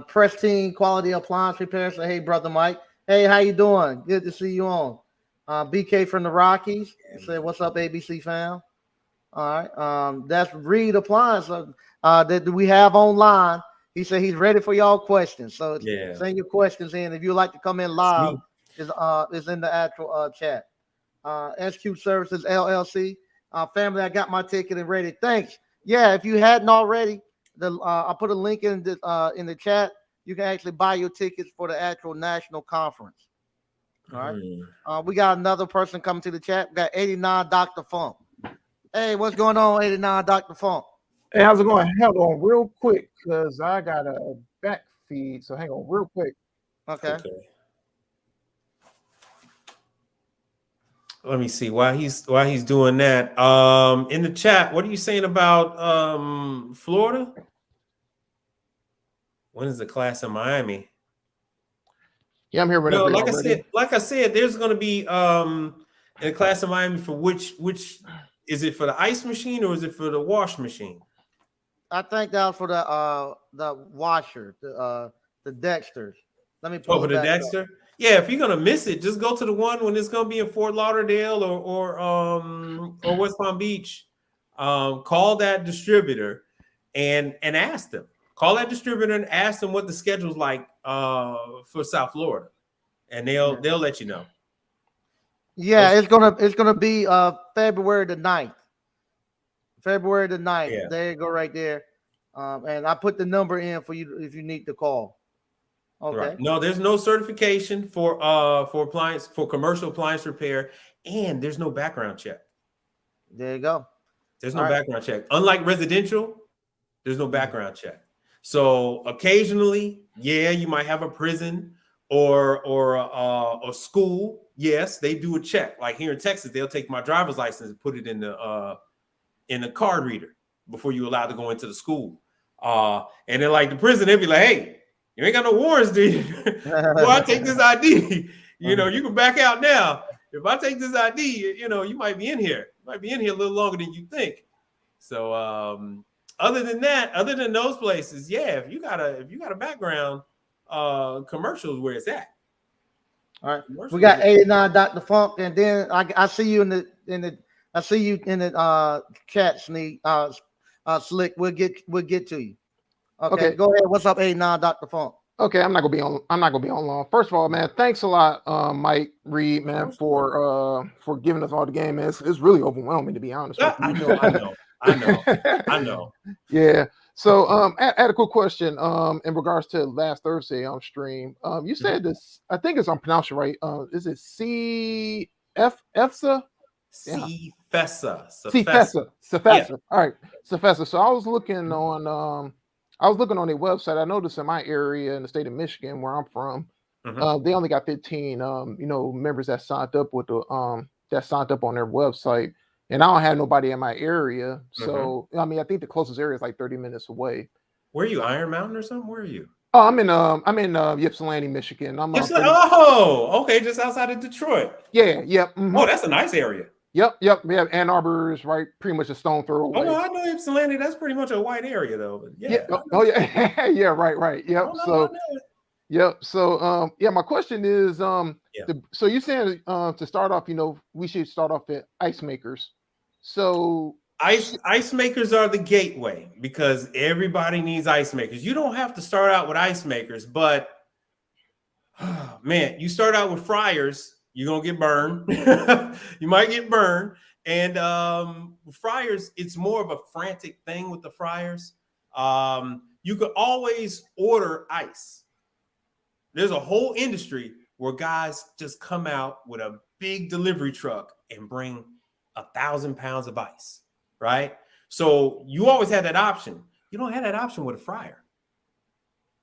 Pristine Quality Appliance Repair. So, hey, brother Mike. Hey, how you doing? Good to see you on. BK from the Rockies. Say, what's up, ABC fam? All right. That's Reed Appliance that we have online. He said he's ready for y'all questions. So send your questions in. If you'd like to come in live, is in the actual chat. SQ Services LLC. Family, I got my ticket and ready. Thanks. Yeah, if you hadn't already, I put a link in the chat. You can actually buy your tickets for the actual national conference. All right. We got another person coming to the chat. We got 89 Dr. Funk. Hey, what's going on, 89 Dr. Funk? Hey, how's it going? Hang on real quick because I got a back feed. So hang on real quick. Okay. Let me see why he's doing that. In the chat, what are you saying about Florida? When is the class in Miami? Yeah, I'm here. No, like I said, there's going to be a class in Miami for which is it for the ice machine or is it for the wash machine? I think that was for the washer, the Dexters. Let me pull for the Dexter. Up. Yeah, if you're gonna miss it, just go to the one when it's gonna be in Fort Lauderdale or West Palm Beach. Call that distributor and ask them. Call that distributor and ask them what the schedule's like for South Florida, and they'll let you know. Yeah, it's gonna be February the 9th. February the 9th. Yeah. There you go, right there. And I put the number in for you if you need to call. Okay. Right. No, there's no certification for commercial appliance repair, and there's no background check. There you go. There's no background check. Unlike residential, there's no background check. So occasionally, yeah, you might have a prison or a school. Yes, they do a check. Like here in Texas, they'll take my driver's license and put it in the card reader before you're allowed to go into the school. And then like the prison, they'll be like, hey, you ain't got no warrants, do you? Well, I take this ID. You know, you can back out now. If I take this ID, you know, you might be in here. You might be in here a little longer than you think. So other than that, other than those places, yeah, if you got a background, commercials where it's at. All right. We got 89 Dr. Funk, and then I see you in the chat, Sneak. Slick. We'll get to you. Okay, go ahead. What's up, 89 Dr. Funk? Okay, I'm not gonna be on long. First of all, man, thanks a lot, Mike Reed, man, for giving us all the game, man. It's really overwhelming, to be honest with you. I know. Yeah. So I had a quick question in regards to last Thursday on stream. You said this, I think I'm pronouncing right. Is it CFESA? CFESA. Yeah. All right, CFESA. So I was looking on their website. I noticed in my area in the state of Michigan, where I'm from, they only got 15 members that signed up with on their website. And I don't have nobody in my area. So, I mean, I think the closest area is like 30 minutes away. Where are you, Iron Mountain or something? Where are you? Oh, I'm in Ypsilanti, Michigan. Okay, just outside of Detroit. Yeah, yep. Mm-hmm. Oh, that's a nice area. Yep. Yeah, Ann Arbor is right, pretty much a stone throw away. Oh, no, I know Ypsilanti. That's pretty much a white area, though. But yeah. Oh, yeah. Yeah, right. Yep. So, my question is, so you're saying to start off, we should start off at ice makers. So ice makers are the gateway because everybody needs ice makers. You don't have to start out with ice makers, but man, you start out with fryers, you're gonna get burned. You might get burned. And fryers, it's more of a frantic thing with the fryers. You could always order ice. There's a whole industry where guys just come out with a big delivery truck and bring 1,000 pounds of ice, right? So you always have that option. You don't have that option with a fryer.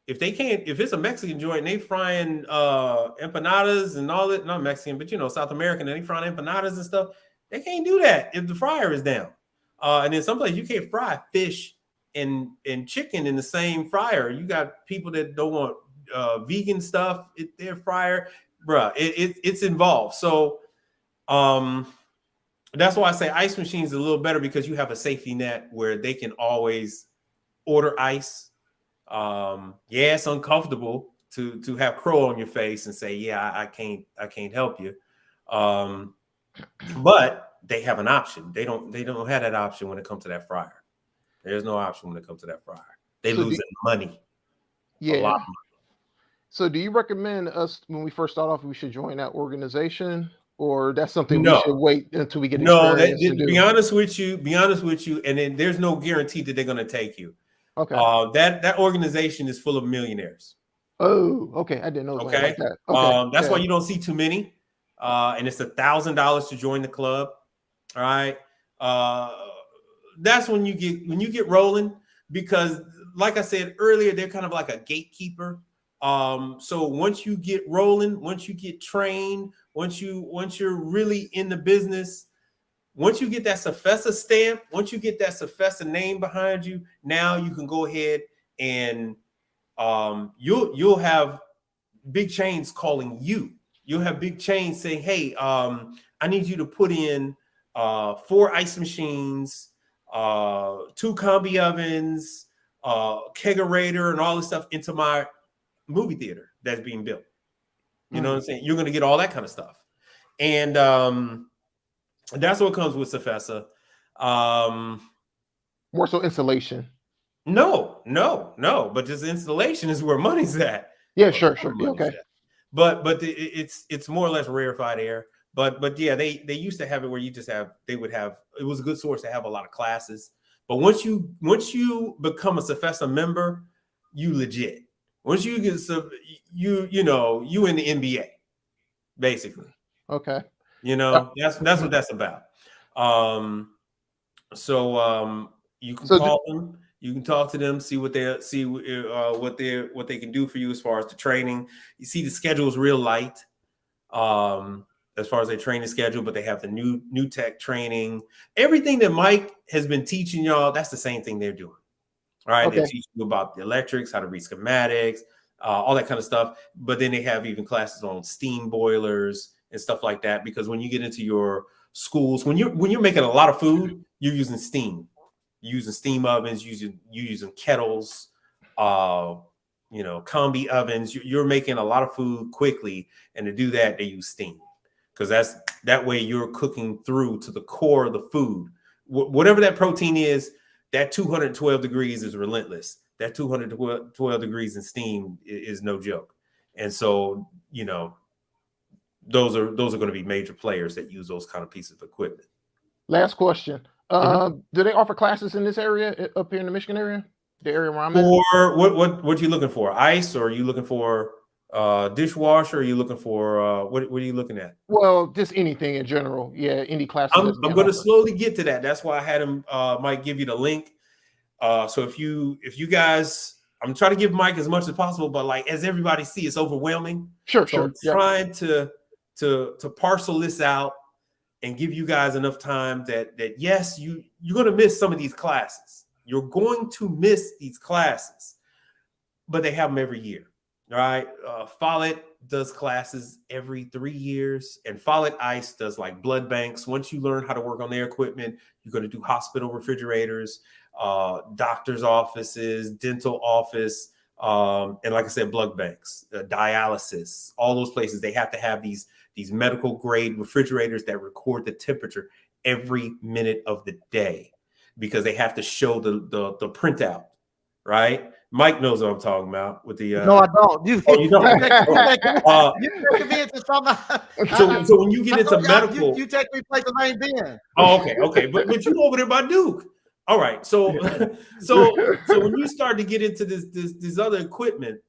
If it's a Mexican joint and they frying empanadas and all that, not Mexican, but South American, and they frying empanadas and stuff, they can't do that if the fryer is down. And then someplace you can't fry fish and chicken in the same fryer. You got people that don't want vegan stuff in their fryer, bruh. It's involved. So that's why I say ice machines is a little better because you have a safety net where they can always order ice. It's uncomfortable to have crow on your face and say, yeah, I can't help you. But they have an option. They don't have that option when it comes to that fryer. There's no option when it comes to that fryer. They losing money. Yeah. A lot of money. So do you recommend us when we first start off, we should join that organization, or that's something we should wait until we get experience to do? Be honest with you, and then there's no guarantee that they're going to take you. Okay. That organization is full of millionaires. Oh, okay. I didn't know. Okay. Like that. Okay. That's why you don't see too many. And it's $1,000 to join the club. All right. That's when you get rolling, because like I said earlier, they're kind of like a gatekeeper. So once you get rolling, once you get trained, once you're really in the business, once you get that CFESA stamp, once you get that CFESA name behind you, now you can go ahead and you'll have big chains calling you. You'll have big chains saying, hey, I need you to put in 4 ice machines, 2 combi ovens, kegerator, and all this stuff into my movie theater that's being built. You know what I'm saying? You're going to get all that kind of stuff. And that's what comes with CFESA. More so installation. No. But just installation is where money's at. Yeah, Or sure. Yeah, money's okay. at. But it's more or less rarefied air. But yeah, they used to have it where they would have, it was a good source to have a lot of classes. But once you become a Sefesa member, you legit. Once you get you in the NBA, basically. Okay. That's what that's about. So you can So call them, you can talk to them, see what they can do for you as far as the training. You see the schedule is real light. As far as their training schedule, but they have the new tech training. Everything that Mike has been teaching y'all, that's the same thing they're doing. All right, okay. they teach you about the electrics, how to read schematics, all that kind of stuff. But then they have even classes on steam boilers and stuff like that. Because when you get into your schools, when you're making a lot of food, you're using steam. You're using steam ovens, you're using kettles, combi ovens. You're making a lot of food quickly, and to do that, they use steam. Because that way you're cooking through to the core of the food. Whatever that protein is, that 212 degrees is relentless. That 212 degrees in steam is no joke. And so, those are going to be major players that use those kind of pieces of equipment. Last question. Do they offer classes in this area up here in the Michigan area? The area where I'm at? Or what are you looking for? Ice, or are you looking for dishwasher? Or are you looking for what are you looking at? Well, just anything in general. Yeah, any classes. I'm going to slowly get to that. That's why I had him Mike give you the link. So if you guys, I'm trying to give Mike as much as possible, but like as everybody see, it's overwhelming. Sure. I'm trying to parcel this out and give you guys enough time that yes, you're going to miss some of these classes. You're going to miss these classes, but they have them every year. All right. Follett does classes every 3 years, and Follett Ice does like blood banks. Once you learn how to work on their equipment, you're going to do hospital refrigerators, doctor's offices, dental office, and like I said, blood banks, dialysis, all those places. They have to have these medical grade refrigerators that record the temperature every minute of the day, because they have to show the printout, right? Mike knows what I'm talking about with the. No, I don't. You don't. So when you get into medical, you take me place of main Ben. Oh, okay, but you over there by Duke. All right, so when you start to get into this other equipment,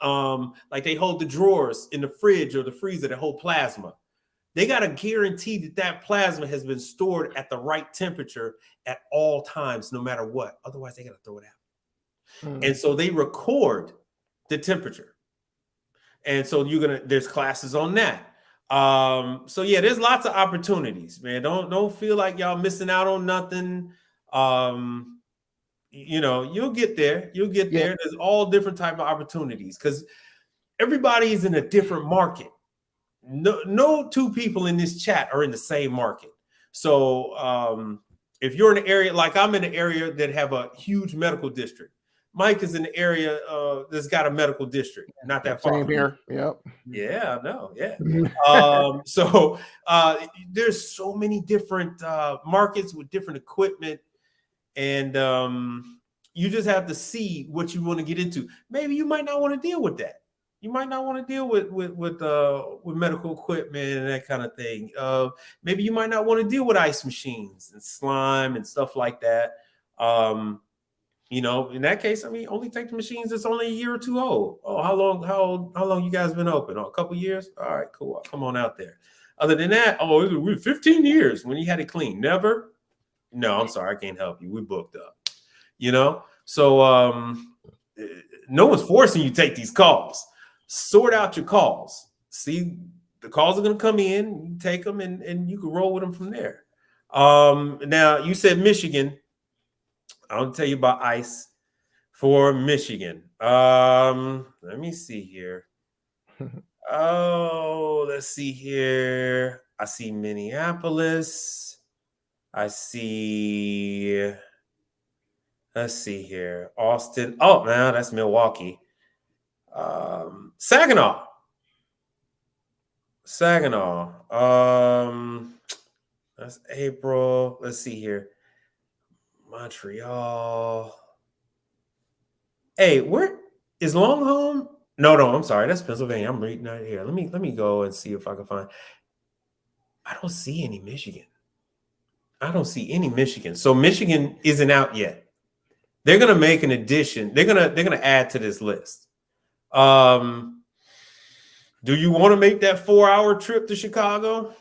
like they hold the drawers in the fridge or the freezer that hold plasma. They got to guarantee that plasma has been stored at the right temperature at all times, no matter what. Otherwise, they got to throw it out. And so they record the temperature. And so there's classes on that. So yeah, there's lots of opportunities, man. Don't feel like y'all missing out on nothing. You'll get there. You'll get there. There's all different type of opportunities because everybody is in a different market. No two people in this chat are in the same market. So if you're in an area, like I'm in an area that have a huge medical district. Mike is in the area that's got a medical district, not that far. Same here. Yep. Yeah, no, yeah. So there's so many different markets with different equipment, and you just have to see what you want to get into. Maybe you might not want to deal with that. You might not want to deal with medical equipment and that kind of thing. Maybe you might not want to deal with ice machines and slime and stuff like that. In that case, I mean, only take the machines that's only a year or two old. Oh, how long you guys been open? Oh, a couple years? All right, cool. Come on out there. Other than that, we're 15 years when you had it clean. Never? No, I'm sorry, I can't help you. We booked up. So no one's forcing you to take these calls. Sort out your calls. See, the calls are going to come in. You take them, and you can roll with them from there. Now, you said Michigan. I'll tell you about ice for Michigan. Let me see here. Let's see here. I see Minneapolis. Let's see here. Austin. Oh, man, that's Milwaukee. Saginaw. That's April. Let's see here. Montreal. Hey, where is Long home? No, I'm sorry. That's Pennsylvania. I'm reading right here. Let me go and see if I can find. I don't see any Michigan. I don't see any Michigan. So Michigan isn't out yet. They're gonna make an addition. They're gonna add to this list. Do you want to make that 4-hour trip to Chicago?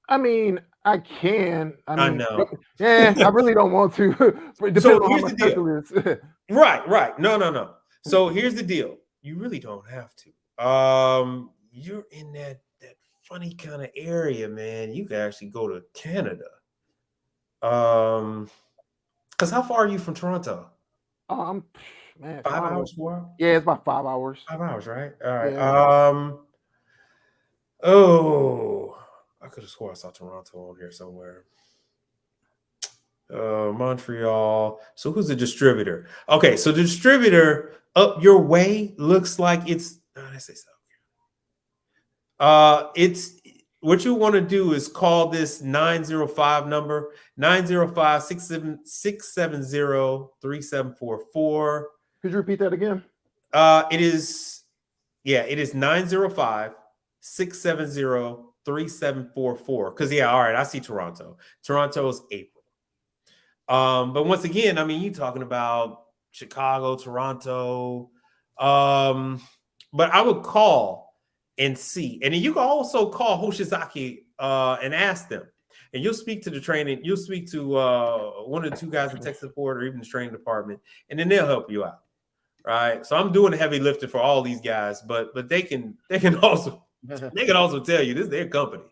I mean, I can. I know. Yeah, I really don't want to. Depends So on how here's my the deal. schedule is. Right. No. So here's the deal. You really don't have to. You're in that funny kind of area, man. You can actually go to Canada. Because how far are you from Toronto? Man, 5 hours, 4 hours? Yeah, it's about 5 hours. 5 hours, right? All right. Yeah. Oh, I could have swore I saw Toronto on here somewhere. Montreal. So who's the distributor? Okay, so the distributor up your way looks like it's. I say so. It's what you want to do is call this 905 number 905-670-3744. Could you repeat that again? It is 905-670-3744. Because all right, I see Toronto. Toronto's April. But once again, I mean, you're talking about Chicago, Toronto. But I would call and see. And then you can also call Hoshizaki and ask them. And you'll speak to the training. You'll speak to one of the two guys in tech support or even the training department, and then they'll help you out. Right. So I'm doing the heavy lifting for all these guys, but they can also tell you this is their company.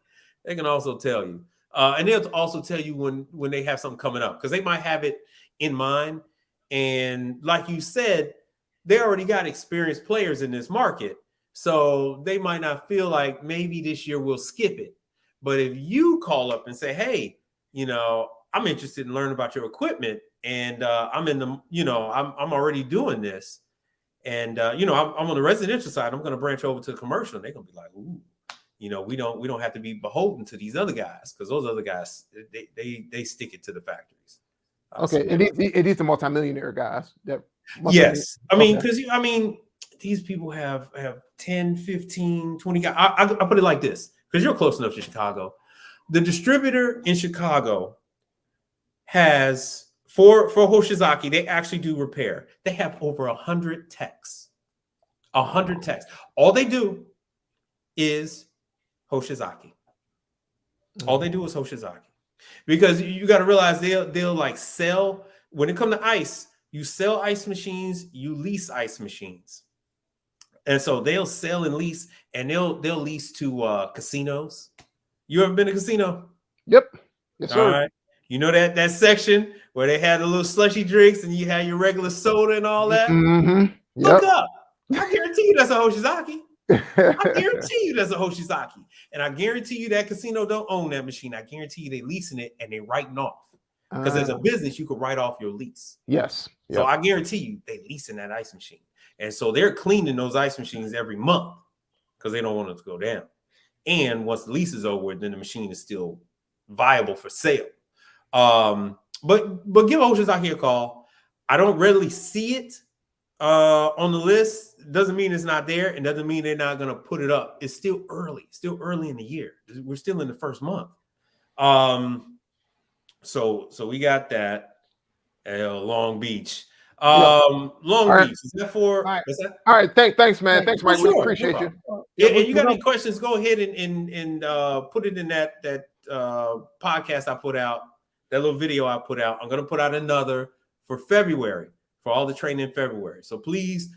They can also tell you. And they'll also tell you when they have something coming up, because they might have it in mind. And like you said, they already got experienced players in this market. So they might not feel like maybe this year we'll skip it. But if you call up and say, hey, I'm interested in learning about your equipment, and I'm in the, I'm already doing this. And, I'm on the residential side. I'm going to branch over to commercial. And they're going to be like, ooh. We don't have to be beholden to these other guys, because those other guys, they stick it to the factories. Okay, and these are multimillionaire guys. Yes, I mean, because these people have 10, 15, 20 guys. I put it like this, because you're close enough to Chicago. The distributor in Chicago has for Hoshizaki, they actually do repair. They have over 100 techs. 100 techs. All they do is Hoshizaki. All they do is Hoshizaki, because you got to realize they'll like sell. When it comes to ice, you sell ice machines, you lease ice machines, and so they'll sell and lease, and they'll lease to casinos. You ever been to a casino? Yep. Yes, sir. All right. You know that section where they had the little slushy drinks and you had your regular soda and all that. Mm-hmm. Yep. Look up. I guarantee you that's a Hoshizaki. I guarantee you that's a Hoshizaki. And I guarantee you that casino don't own that machine. I guarantee you they leasing it and they writing off. Because as a business, you could write off your lease. Yes. Yep. So I guarantee you they leasing that ice machine. And so they're cleaning those ice machines every month because they don't want it to go down. And once the lease is over, then the machine is still viable for sale. But give Hoshizaki a call. I don't readily see it on the list. Doesn't mean it's not there, and doesn't mean they're not going to put it up. It's still early in the year. We're still in the first month. So we got that Long Beach. Long Beach. Is that for? All right. Is that? All right. Thanks, man. Thanks, Mike. Sure, We appreciate you. Yeah, and you got any questions? Go ahead and put it in that podcast I put out. That little video I put out. I'm going to put out another for February, for all the training in February. So please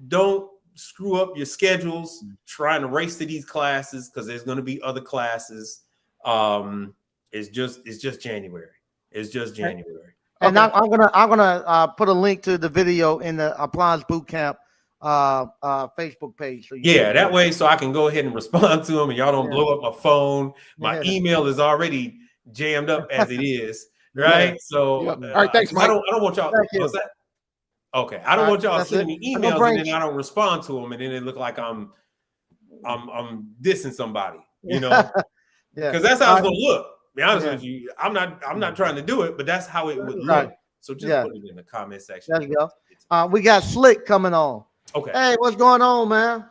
don't screw up your schedules trying to race to these classes, because there's going to be other classes. It's just January. It's just January. And okay. I'm gonna put a link to the video in the Appliance Bootcamp Facebook page. So that way, so I can go ahead and respond to them, and y'all don't blow up my phone. My email is already jammed up as it is, right? So, all right, thanks, Mike. I don't want y'all. What's that? Okay, I don't want y'all sending me emails and then I don't respond to them, and then it look like I'm dissing somebody, because that's how it's gonna look. Be honest with you, I'm not trying to do it, but that's how it would look. So just Yeah. put it in the comment section. There you go. We got Slick coming on. Okay. Hey, what's going on, man?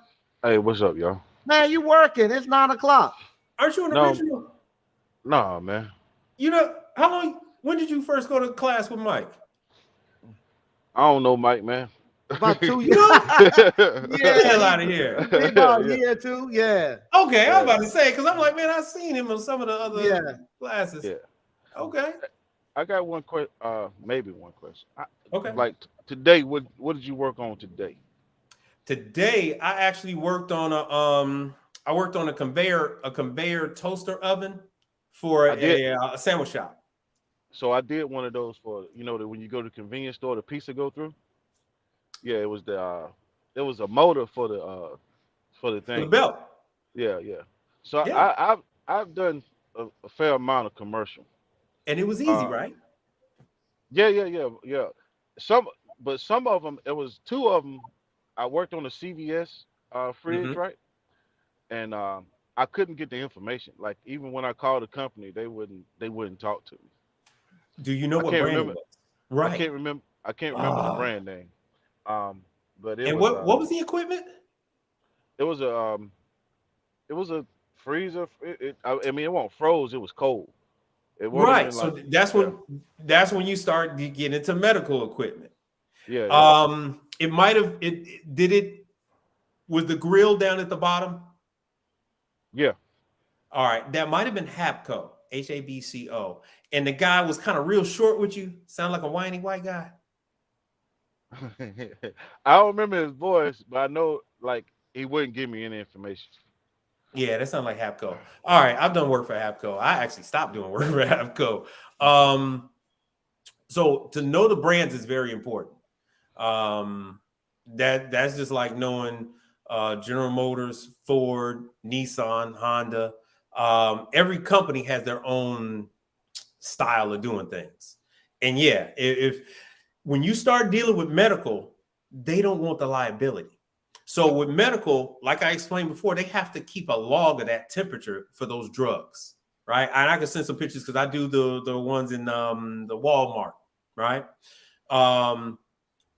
Hey, what's up, y'all? Man, you working? It's 9 o'clock. Aren't you an No. original? Nah, man. You know, how long? When did you first go to class with Mike? I don't know, Mike, man. About 2 years. Get the hell out of here. Maybe about a Yeah. year or two. Yeah. Okay, I was Yeah. about to say, because I'm like, man, I've seen him in some of the other Yeah. classes. Yeah. Okay. I got one question. Maybe one question. Okay. Like today, what did you work on today? Today, I actually worked on a conveyor toaster oven for a sandwich shop. So I did one of those for when you go to the convenience store, the pizza go through. Yeah, it was a motor for the For thing. the belt. Yeah, yeah. So Yeah. I've done a fair amount of commercial. And it was easy, right? Yeah. Some of them, it was two of them. I worked on a CVS fridge, Mhm. right? And I couldn't get the information. Like even when I called the company, they wouldn't talk to me. Do you know I what can't brand remember. it was? Right. I can't remember the brand name. But it And was what was the equipment? it was a freezer. I mean, it wasn't froze. It was cold. It wasn't Right. even So like that's when you start to get into medical equipment. yeah. It might have was the grill down at the bottom? Yeah. All right, that might have been Habco, Habco, and the guy was kind of real short with you. Sound like a whiny white guy. I don't remember his voice, but I know like he wouldn't give me any information. Yeah, that sounds like Habco. All right, I've done work for Habco. I actually stopped doing work for Habco. So to know the brands is very important. That's just like knowing General Motors, Ford, Nissan, Honda. Every company has their own style of doing things. And yeah, if when you start dealing with medical, they don't want the liability. So with medical, like I explained before, they have to keep a log of that temperature for those drugs, right? And I can send some pictures because I do the ones in the Walmart, right?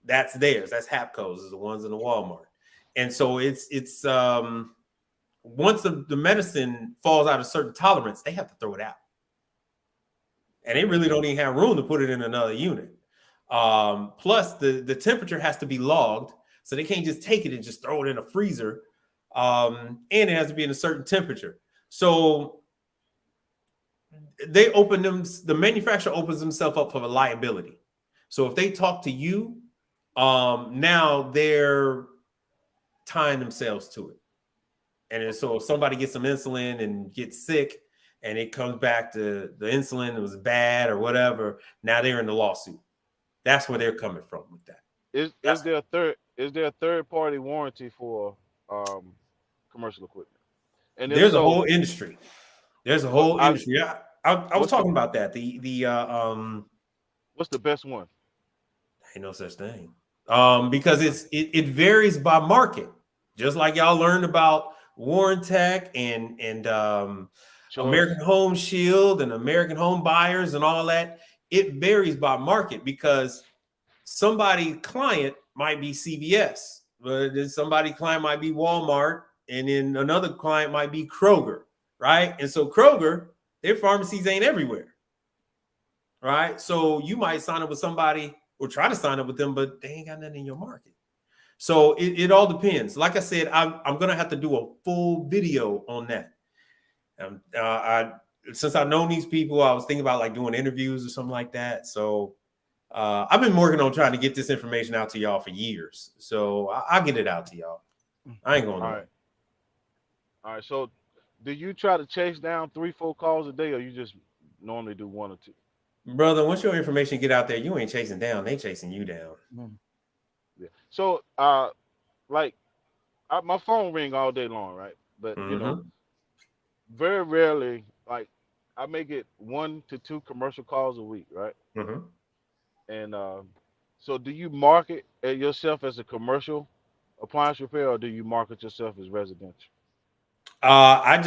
That's theirs. That's Hapco's is the ones in the Walmart. And so it's once the medicine falls out of certain tolerance, they have to throw it out. And they really don't even have room to put it in another unit. Plus the temperature has to be logged. So they can't just take it and just throw it in a freezer. And it has to be in a certain temperature. So the manufacturer opens himself up for liability. So if they talk to you, now they're tying themselves to it. And so if somebody gets some insulin and gets sick and it comes back to the insulin was bad or whatever, now they're in the lawsuit. That's where they're coming from with that. Is there a third party warranty for commercial equipment? And There's a whole industry. There's a whole industry. I was talking about that. What's the best one? Ain't no such thing. Because it varies by market. Just like y'all learned about Warrantech and American Home Shield and American Home Buyers and all that. It varies by market because somebody client might be CVS, but then somebody client might be Walmart, and then another client might be Kroger, right? And so Kroger, their pharmacies ain't everywhere, right? So you might sign up with somebody or try to sign up with them, but they ain't got nothing in your market. So it all depends. Like I said, I'm gonna have to do a full video on that. Since I've known these people, I was thinking about like doing interviews or something like that. So I've been working on trying to get this information out to y'all for years. So I'll get it out to y'all. I ain't going to. All right. So do you try to chase down 3-4 calls a day, or you just normally do 1 or 2? Brother, once your information get out there, you ain't chasing down. They chasing you down. Yeah. So like my phone ring all day long, right? But very rarely, like I may get 1 to 2 commercial calls a week, right? And so do you market yourself as a commercial appliance repair, or do you market yourself as residential? I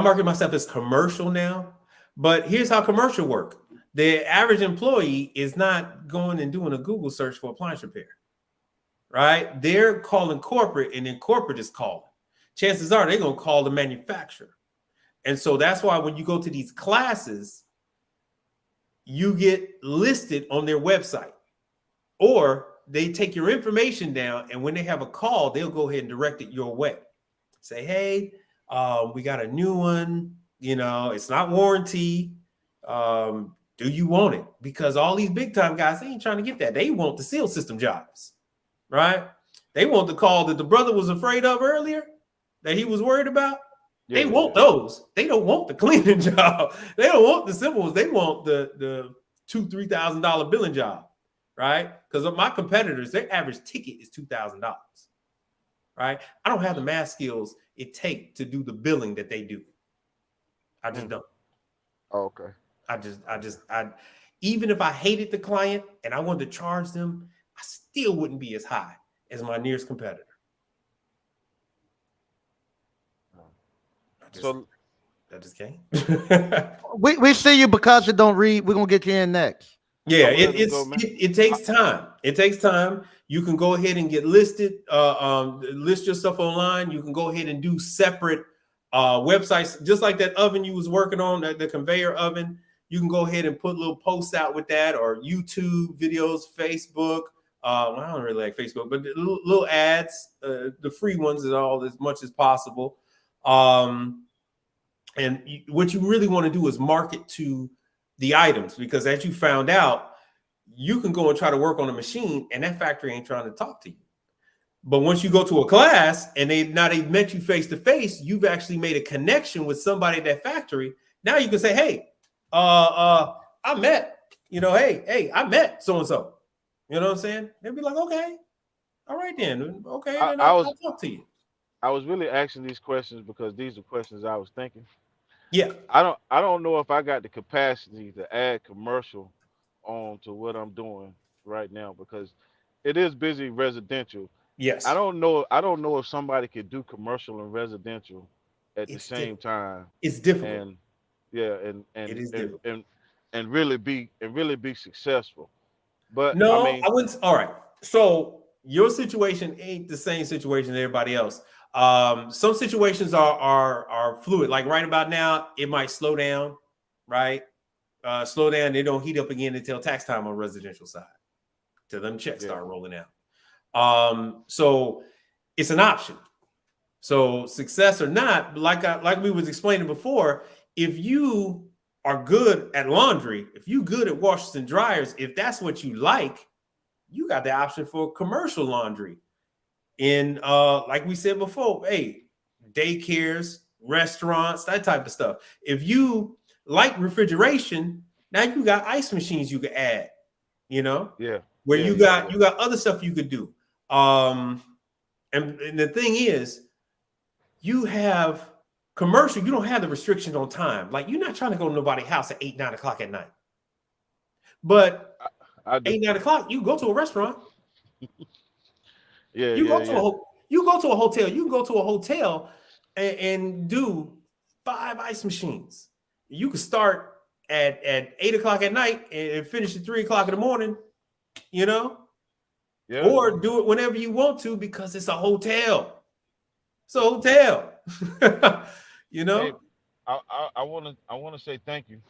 market myself as commercial now, but here's how commercial work. The average employee is not going and doing a Google search for appliance repair, right? They're calling corporate, and then corporate is calling. Chances are they're going to call the manufacturer. And so that's why when you go to these classes, you get listed on their website, or they take your information down, and when they have a call, they'll go ahead and direct it your way. Say, hey, we got a new one. You know, it's not warranty. Do you want it? Because all these big time guys, they ain't trying to get that. They want the seal system jobs, right? They want the call that the brother was afraid of earlier, that he was worried about. They want those. They don't want the cleaning job. They don't want the simple ones. They want the $2,000-$3,000 billing job, right? Because of my competitors, their average ticket is $2,000, right? I don't have the math skills it takes to do the billing that they do. I just don't. Oh, okay. I even if I hated the client and I wanted to charge them, I still wouldn't be as high as my nearest competitor. I just can't. we see you because you don't read. We're gonna get you in next. Yeah, it takes time. It takes time. You can go ahead and get listed, list yourself online. You can go ahead and do separate websites, just like that oven you was working on, the conveyor oven. You can go ahead and put little posts out with that, or YouTube videos, Facebook. I don't really like Facebook, but little ads, the free ones, and all as much as possible. And what you really want to do is market to the items, because as you found out, you can go and try to work on a machine and that factory ain't trying to talk to you. But once you go to a class and they met you face to face, you've actually made a connection with somebody at that factory. Now you can say, hey, I met, hey, I met so-and-so. You know what I'm saying? They'd be like, okay, all right then. Okay, then I'll talk to you. I was really asking these questions because these are questions I was thinking. Yeah. I don't know if I got the capacity to add commercial on to what I'm doing right now, because it is busy residential. Yes. I don't know if somebody could do commercial and residential at the same time. It's difficult. And yeah, it is difficult. And really be successful. But no, I mean, I wouldn't. All right. So your situation ain't the same situation as everybody else. Some situations are fluid. Like right about now, it might slow down, right? Slow down. They don't heat up again until tax time on residential side, till them checks start rolling out. So it's an option. So success or not, like we was explaining before, if you are good at laundry, if you good at washers and dryers, if that's what you like, you got the option for commercial laundry. In like we said before, hey, daycares, restaurants, that type of stuff. If you like refrigeration, now you got ice machines you could add, where you got other stuff you could do. And the thing is, you have commercial, you don't have the restrictions on time. Like, you're not trying to go to nobody's house at 8, 9 o'clock at night. But 8, 9 o'clock, you go to a restaurant. You go to a hotel. You can go to a hotel and do 5 ice machines. You can start at 8 o'clock at night and finish at 3 o'clock in the morning, or do it whenever you want to, because it's a hotel. It's a hotel. Hey, I want to say thank you.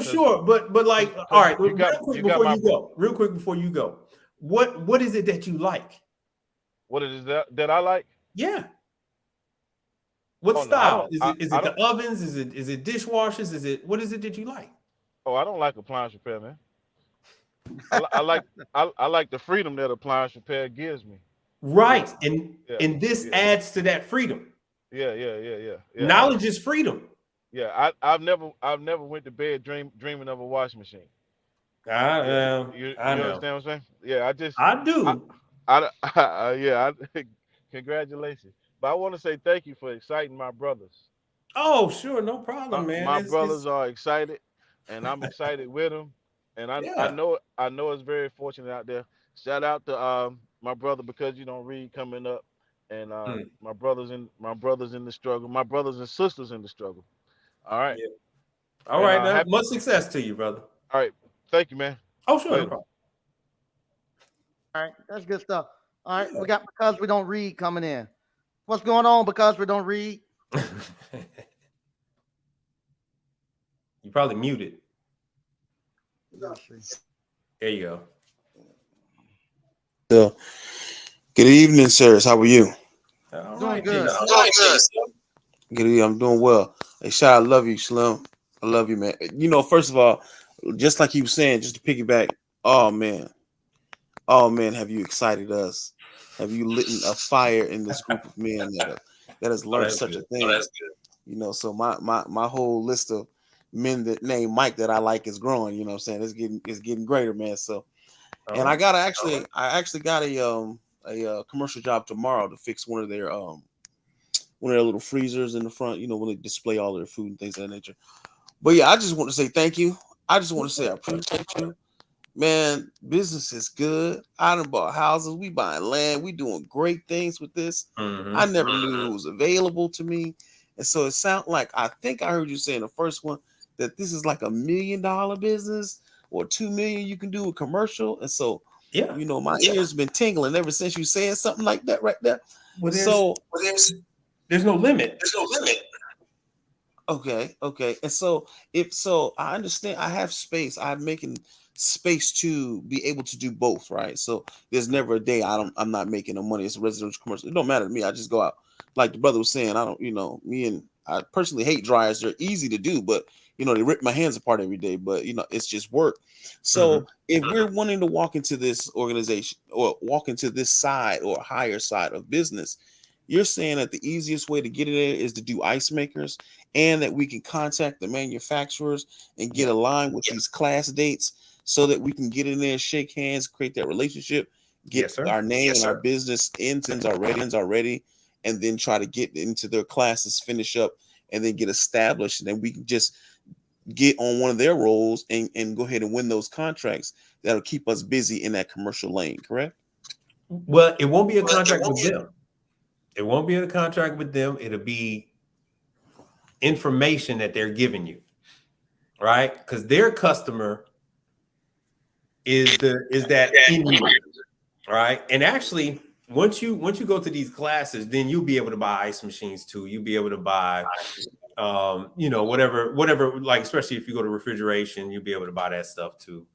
Sure, but like, all right, real quick before you go, what is it that you like? What is that I like? Yeah. What style? Is it the ovens? Is it dishwashers? What is it that you like? Oh, I don't like appliance repair, man. I like the freedom that appliance repair gives me. Right. And this adds to that freedom. Yeah. Knowledge is freedom. Yeah, I've never went to bed dreaming of a washing machine. You understand what I'm saying? Yeah, I do. Congratulations. But I want to say thank you for exciting my brothers. Oh, sure, no problem, man. My brothers are excited, and I'm excited with them. And I know it's very fortunate out there. Shout out to my brother, because you don't read, coming up, and my brothers in the struggle, my brothers and sisters in the struggle. All right. Yeah. All And, right, now, much success to you, brother. All right, thank you, man. Oh, sure. Later. No problem. All right, that's good stuff. All right, we got Because We Don't Read coming in. What's going on Because We Don't Read? You probably muted. There you go. So, good evening, sirs. How are you? All Doing right, good. Good evening. I'm doing well. Hey, Shy, I love you, Slim. I love you, man. You know, first of all, just like you were saying, just to piggyback, oh man, have you excited us? Have you lit a fire in this group of men that has learned such a thing? You know, so my whole list of men that name Mike that I like is growing. You know what I'm saying? It's getting greater, man. So, and I actually got a commercial job tomorrow to fix one of their little freezers in the front. You know, when they display all their food and things of that nature. But yeah, I just want to say thank you. I just want to say I appreciate you. Man, business is good. I done bought houses. We buying land. We doing great things with this. I never knew it was available to me. And so it sounds like, I think I heard you say in the first one that this is like $1 million business or 2 million you can do a commercial. And so, Yeah, you know, my ears been tingling ever since you saying something like that right there. Well, there's no limit. Okay. And so I understand I have space. I'm making space to be able to do both, right? So there's never a day I'm not making no money. It's a residential commercial. It don't matter to me. I just go out. Like the brother was saying, I don't, you know, I personally hate dryers. They're easy to do, but you know, they rip my hands apart every day, but you know, it's just work. So if we're wanting to walk into this organization or walk into this side or higher side of business, you're saying that the easiest way to get in there is to do ice makers, and that we can contact the manufacturers and get aligned with these class dates so that we can get in there, shake hands, create that relationship, get our name and our business ends already, and then try to get into their classes, finish up, and then get established. And then we can just get on one of their roles and go ahead and win those contracts that'll keep us busy in that commercial lane, correct? Well, it won't be a contract with them. It won't be a contract with them. It'll be information that they're giving you, right? Because their customer is that end user, right? And actually, once you go to these classes, then you'll be able to buy ice machines too. You'll be able to buy, you know, whatever. Like especially if you go to refrigeration, you'll be able to buy that stuff too.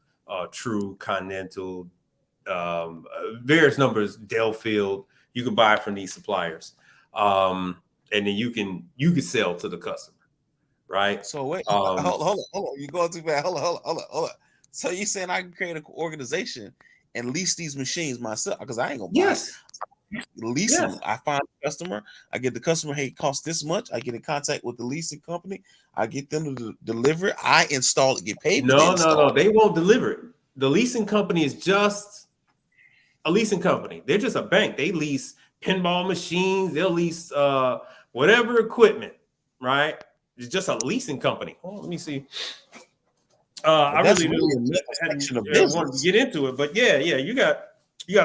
True, Continental, various numbers, Delfield. You can buy from these suppliers, and then you can sell to the customer, right? So wait, hold on. You're going too fast. Hold on. So you saying I can create an organization and lease these machines myself? Because I ain't gonna buy it. Leasing. Yes. I find a customer. I get the customer. Hey, it costs this much. I get in contact with the leasing company. I get them to deliver it. I install it. Get paid. No. They won't deliver it. The leasing company is just a leasing company. They're just a bank. They lease pinball machines. They'll lease whatever equipment, right? It's just a leasing company. Oh, let me see. I really wanted to get into it, but yeah, you got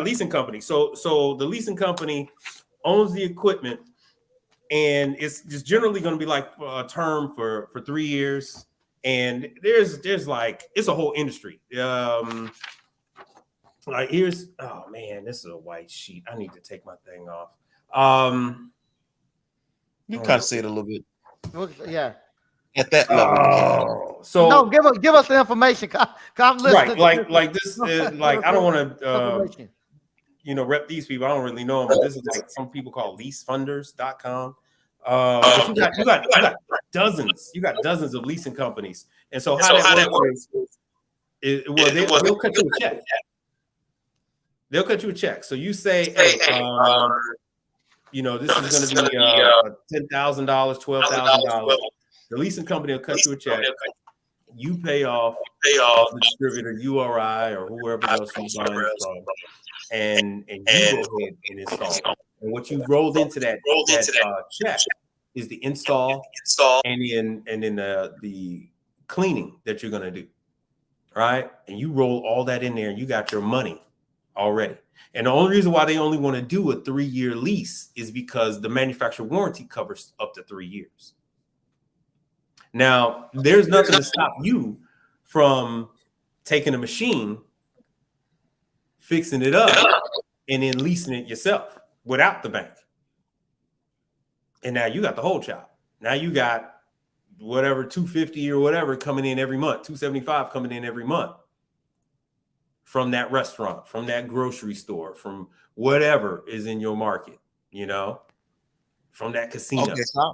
leasing company. So the leasing company owns the equipment, and it's just generally going to be like a term for 3 years. And there's like, it's a whole industry. Like here's, oh man, this is a white sheet. I need to take my thing off. You kind of say it a little bit. Yeah. At that level. So no, give us the information. I'm listening. Right, like this is like, I don't want to you know, rep these people. I don't really know them, but this is like some people call leasefunders.com. But you got dozens. You got dozens of leasing companies. And so how that works is they'll cut you a check. They'll cut you a check. So you say, hey, you know, this is going to be $10,000, $12,000. The leasing company will cut you a check. You pay off the distributor, URI, or whoever else you're buying it from, and you go ahead and install. And what you rolled into that check is the install, and then the cleaning that you're going to do, right? And you roll all that in there, and you got your money already. And the only reason why they only want to do a 3-year lease is because the manufacturer warranty covers up to 3 years. Now, there's nothing to stop you from taking a machine, fixing it up, and then leasing it yourself without the bank. And now you got the whole chop. Now you got whatever, $250 or whatever coming in every month, $275 coming in every month from that restaurant, from that grocery store, from whatever is in your market, you know, from that casino. Okay, so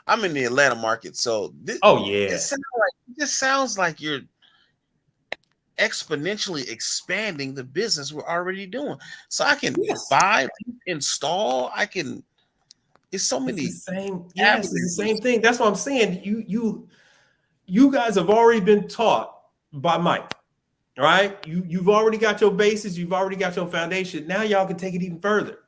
I'm in the Atlanta market, so it sounds like you're exponentially expanding the business we're already doing. So I can buy, install, I can. It's so many. It's the same thing. That's what I'm saying. You guys have already been taught by Mike, right? You've already got your basis. You've already got your foundation. Now y'all can take it even further.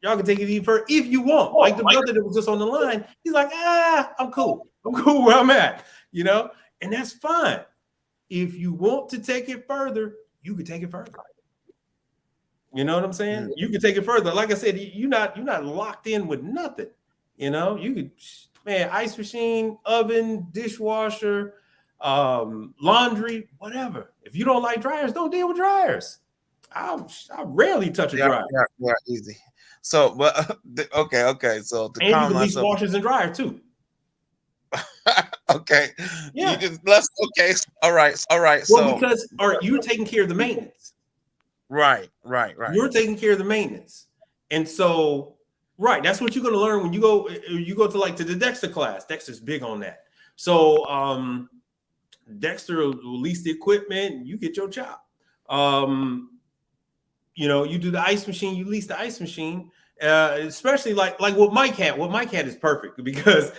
Y'all can take it even further if you want. Like the brother that was just on the line, he's like, I'm cool. I'm cool where I'm at, you know, and that's fine. If you want to take it further, you can take it further. You know what I'm saying? Mm-hmm. You can take it further. Like I said, you're not locked in with nothing. You know, you could, ice machine, oven, dishwasher, laundry, whatever. If you don't like dryers, don't deal with dryers. I rarely touch a dryer. Yeah, easy. So, but okay. So and you can lease washers and dryers too. Okay. Yeah. Okay. All right. Well, so because you're taking care of the maintenance. Right. You're taking care of the maintenance. And so, that's what you're going to learn when you go to the Dexter class. Dexter's big on that. So Dexter will lease the equipment and you get your job. You do the ice machine, you lease the ice machine, especially like what Mike had. What Mike had is perfect because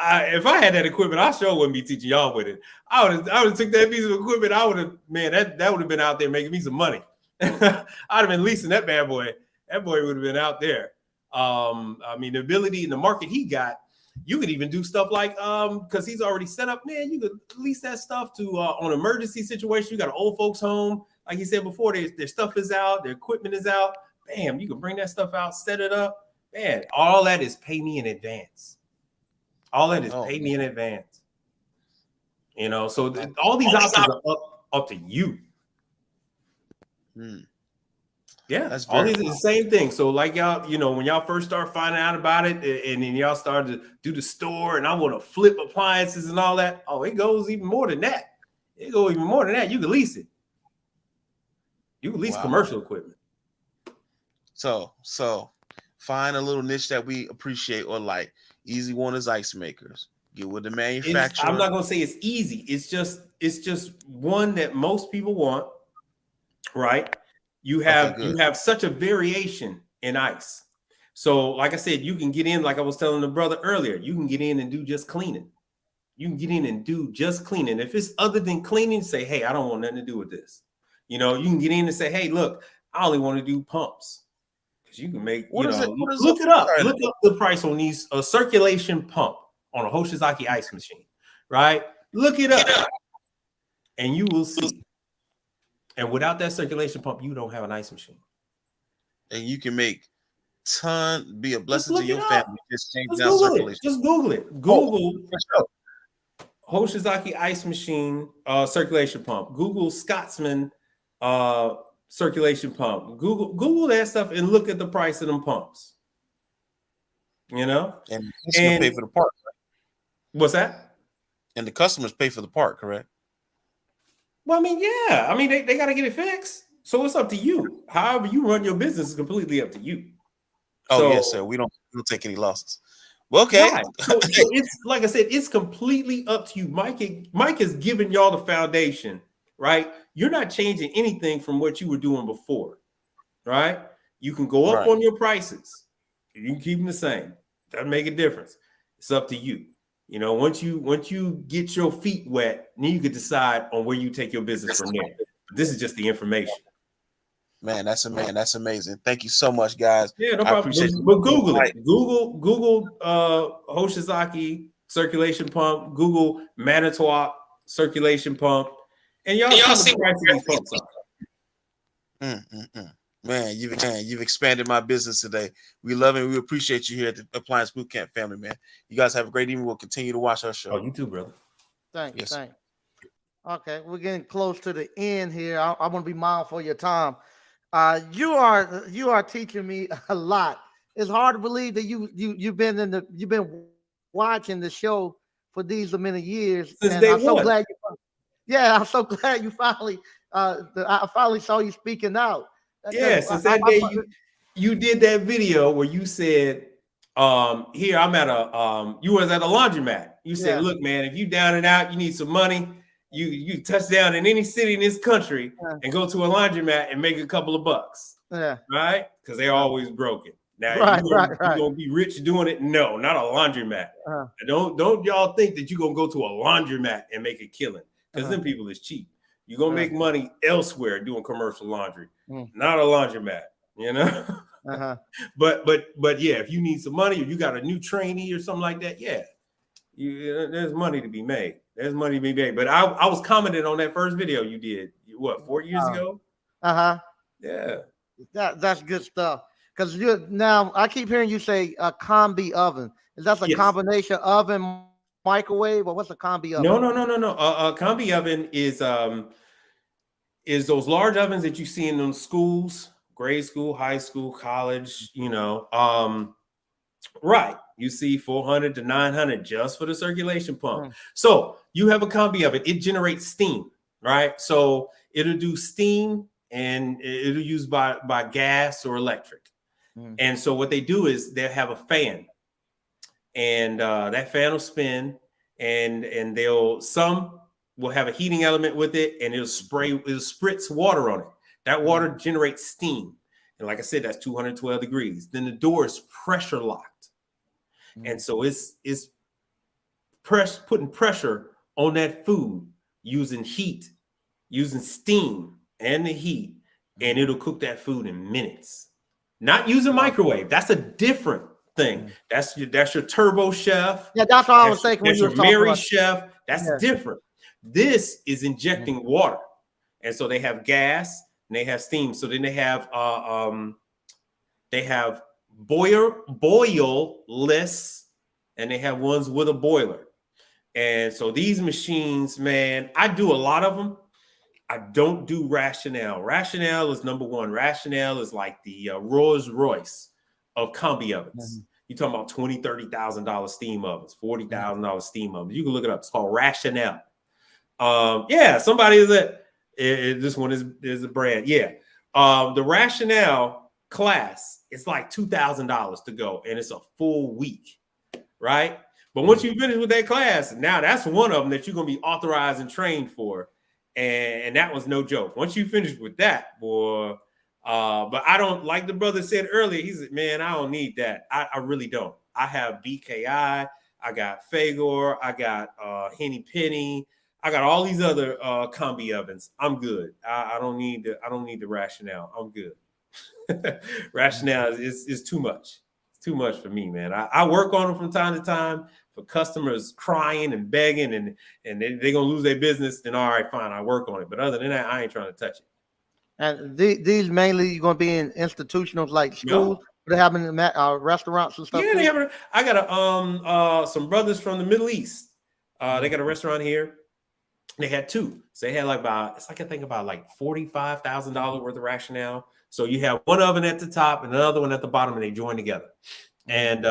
if I had that equipment, I sure wouldn't be teaching y'all with it. I would have took that piece of equipment. I would have, that would have been out there making me some money. I'd have been leasing that bad boy. That boy would have been out there. The ability in the market he got, you could even do stuff like, because he's already set up, you could lease that stuff to on emergency situation. You got an old folks home. Like he said before, their stuff is out, their equipment is out. Bam, you can bring that stuff out, set it up. Man, all that is pay me in advance. Pay me in advance. So all these options are up to you. Yeah, that's all these are the same thing. So like y'all, when y'all first start finding out about it, and then y'all start to do the store, and I want to flip appliances and all that. Oh, it goes even more than that. You can lease it. You can lease commercial equipment. So find a little niche that we appreciate or like. Easy one is ice makers. Get with the manufacturer. I'm not gonna say it's easy. It's just one that most people want, right? You have such a variation in ice. So, like I said, you can get in, like I was telling the brother earlier, you can get in and do just cleaning. If it's other than cleaning, say, hey, I don't want nothing to do with this. You can get in and say, hey, look, I only want to do pumps. You can make, look it up. Look up the price on these circulation pump on a Hoshizaki ice machine, right? Look it up and you will see. And without that circulation pump, you don't have an ice machine. And you can make be a blessing to your family. Just change down circulation. Just Google it. Google Hoshizaki ice machine circulation pump. Google Scotsman circulation pump. Google that stuff and look at the price of them pumps. And pay for the part. Right? What's that? And the customers pay for the part, correct? Well, yeah. They got to get it fixed. So it's up to you. However you run your business is completely up to you. Yes, sir. We don't take any losses. Well, okay. Right. So it's like I said, it's completely up to you. Mike has given y'all the foundation. Right? You're not changing anything from what you were doing before, right? You can go up on your prices. You can keep them the same. Doesn't make a difference. It's up to you. Once you get your feet wet, then you can decide on where you take your business from there. This is just the information. Man, that's amazing. Thank you so much, guys. Yeah, no problem. But Google it. Google Hoshizaki circulation pump. Google Manitowoc circulation pump. And y'all see the price of these pumps are. Man, you've expanded my business today. We love and we appreciate you here at the Appliance Bootcamp family, man. You guys have a great evening. We'll continue to watch our show. Oh, you too, brother. Thanks. Yes. Thanks. Okay, we're getting close to the end here. I want to be mindful of your time. You are teaching me a lot. It's hard to believe that you've been watching the show for these many years, Since and day I'm so one. glad. I'm so glad you finally. I finally saw you speaking out. Yeah, since that day you did that video where you said, here I'm at you was at a laundromat. You said, look, man, if you down and out, you need some money, you touch down in any city in this country and go to a laundromat and make a couple of bucks. Yeah. Right? Because they're always broken. Now right. you're gonna be rich doing it. No, not a laundromat. Don't y'all think that you're gonna go to a laundromat and make a killing, because them people is cheap. You're gonna make money elsewhere doing commercial laundry, not a laundromat, you know. But yeah, if you need some money or you got a new trainee or something like that, there's money to be made. There's money to be made. But I was commenting on that first video you did, 4 years ago? Yeah. That's good stuff. Because now I keep hearing you say a combi oven. Is that a combination oven, microwave, or what's a combi oven? No. A combi oven is those large ovens that you see in those schools, grade school, high school, college, right. You see 400 to 900 just for the circulation pump. So you have a combi oven. It generates steam, right? So it'll do steam and it'll use by gas or electric. And so what they do is they have a fan, and that fan will spin, and some will have a heating element with it, and it'll spritz water on it. That water generates steam. And like I said, that's 212 degrees. Then the door is pressure locked. And so it's putting pressure on that food using heat, using steam and the heat, and it'll cook that food in minutes. Not using microwave. That's a different thing. That's your turbo chef. Yeah, that's what I was thinking. That's your Mary chef. That's different. This is injecting water, and so they have gas and they have steam. So then they have boilless, and they have ones with a boiler. And so these machines, man, I do a lot of them. I don't do Rationale. Rationale is number one. Rationale is like the Rolls Royce of combi ovens. You're talking about $20,000, $30,000 steam ovens, $40,000 steam ovens. You can look it up. It's called Rationale. Somebody is this one is a brand. Yeah. The Rationale class, it's like $2,000 to go, and it's a full week, right? But once you finish with that class, now that's one of them that you're going to be authorized and trained for. And that was no joke. Once you finish with that, boy, but I don't, like the brother said earlier, he said, man, I don't need that. I really don't. I have BKI, I got Fagor, I got Henny Penny, I got all these other combi ovens. I'm good. I don't need the Rationale. I'm good. Rationale is too much. It's too much for me, man. I work on them from time to time. For customers crying and begging and they're gonna lose their business, then all right, fine, I work on it. But other than that, I ain't trying to touch it. And these mainly you're gonna be in institutionals like schools. They have in restaurants and stuff. Yeah, I got some brothers from the Middle East. They got a restaurant here. They had two. So they had I think about like $45,000 worth of Rationale. So you have one oven at the top and another one at the bottom, and they join together. And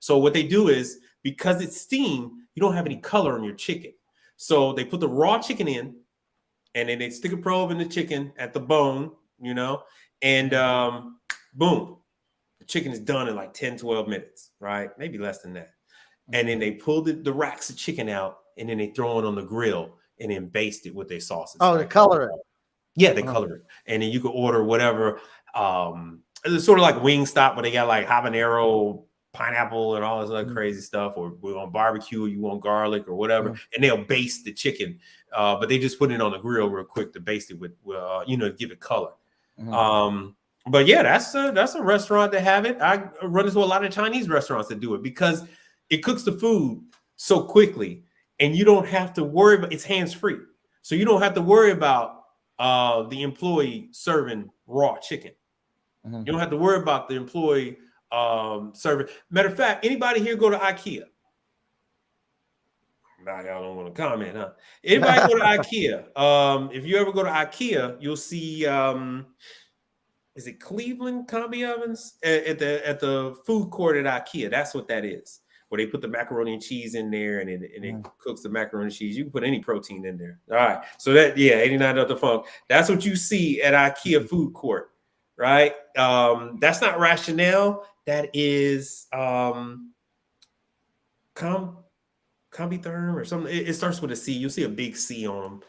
so what they do is, because it's steam, you don't have any color on your chicken. So they put the raw chicken in, and then they stick a probe in the chicken at the bone, and boom, the chicken is done in like 10, 12 minutes, right? Maybe less than that. And then they pull the racks of chicken out, and then they throw it on the grill and then baste it with their sauces. Oh, they color it. Yeah, they color it. And then you can order whatever. It's sort of like Wingstop, where they got like habanero, pineapple, and all this other crazy stuff, or we want barbecue, or you want garlic or whatever, and they'll baste the chicken, but they just put it on the grill real quick to baste it with, to give it color. But yeah, that's a restaurant that have it. I run into a lot of Chinese restaurants that do it because it cooks the food so quickly, and you don't have to worry about, it's hands-free, so you don't have to worry about the employee serving raw chicken. You don't have to worry about the employee service. Matter of fact, anybody here go to IKEA? Nah, y'all don't want to comment, huh? Anybody go to IKEA? If you ever go to IKEA, you'll see is it Cleveland combi ovens at the food court at IKEA? That's what that is. Where they put the macaroni and cheese in there, and it cooks the macaroni and cheese. You can put any protein in there. All right. So that 89 of the funk. That's what you see at IKEA food court, right? That's not Rationale. That is Combitherm or something. It starts with a C. You'll see a big C on them.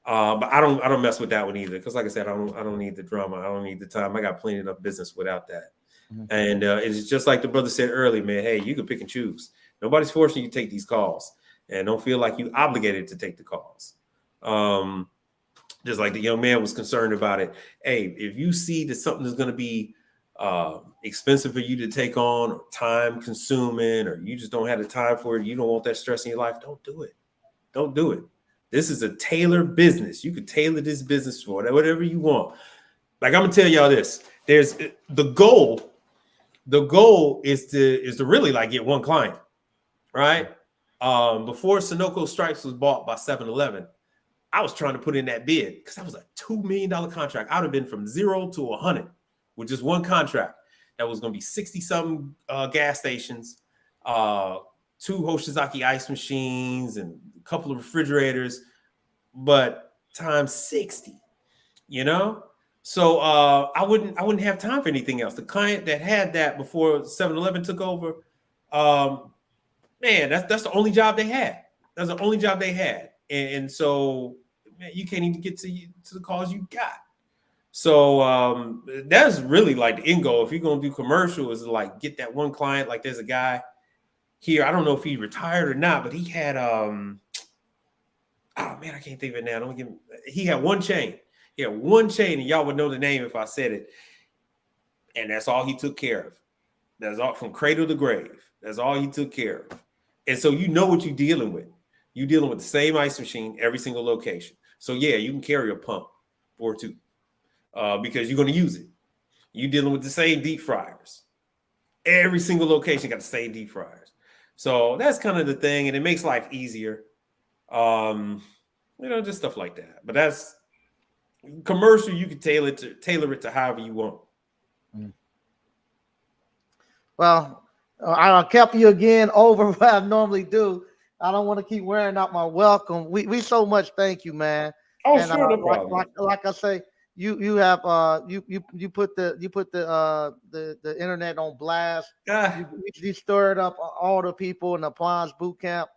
But I don't mess with that one either, because like I said, I don't need the drama. I don't need the time. I got plenty enough business without that. And it's just like the brother said earlier, man. Hey, you can pick and choose. Nobody's forcing you to take these calls, and don't feel like you obligated to take the calls. Just like the young man was concerned about it. Hey, if you see that something is going to be expensive for you to take on, or time consuming, or you just don't have the time for it, you don't want that stress in your life, don't do it. Don't do it. This is a tailored business. You could tailor this business for whatever you want. Like, I'm gonna tell y'all this. There's the goal. The goal is to really like get one client, right? Before Sunoco Stripes was bought by 7-Eleven, I was trying to put in that bid because that was a $2 million contract. I would have been from 0 to 100 with just one contract. That was going to be 60-something gas stations, 2 Hoshizaki ice machines, and a couple of refrigerators, but times 60, you know? So I wouldn't have time for anything else. The client that had that before 7-Eleven took over, man, that's the only job they had. That's the only job they had. And so, man, you can't even get to the calls you got. So that's really like the end goal. If you're going to do commercial, is like get that one client. Like there's a guy here, I don't know if he retired or not, but he had, oh man, I can't think of it now. He had one chain. He had one chain, and y'all would know the name if I said it. And that's all he took care of. That's all from cradle to grave. That's all he took care of. And so you know what you're dealing with. You're dealing with the same ice machine every single location. So yeah, you can carry a pump or two because you're going to use it. You're dealing with the same deep fryers. Every single location got the same deep fryers. So that's kind of the thing, and it makes life easier. Just stuff like that. But that's commercial. You can tailor it to however you want. Well, I kept you again over what I normally do. I don't want to keep wearing out my welcome. We so much thank you, man. Oh, and, sure, no problem. Like I say, you have you put the internet on blast. You stirred up all the people in the Appliance boot camp.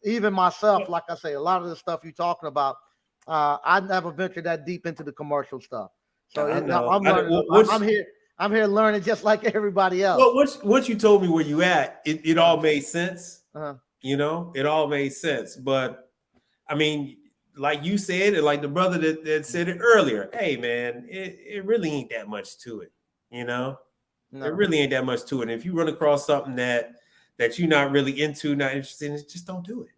Even myself, like I say, a lot of the stuff you're talking about, I never ventured that deep into the commercial stuff. So I'm here learning just like everybody else. Well, once you told me where you at, it all made sense. It all made sense. But I mean, like you said, and like the brother that said it earlier, hey man, it really ain't that much to it. No. It really ain't that much to it. And if you run across something that you're not really into, not interested in, just don't do it.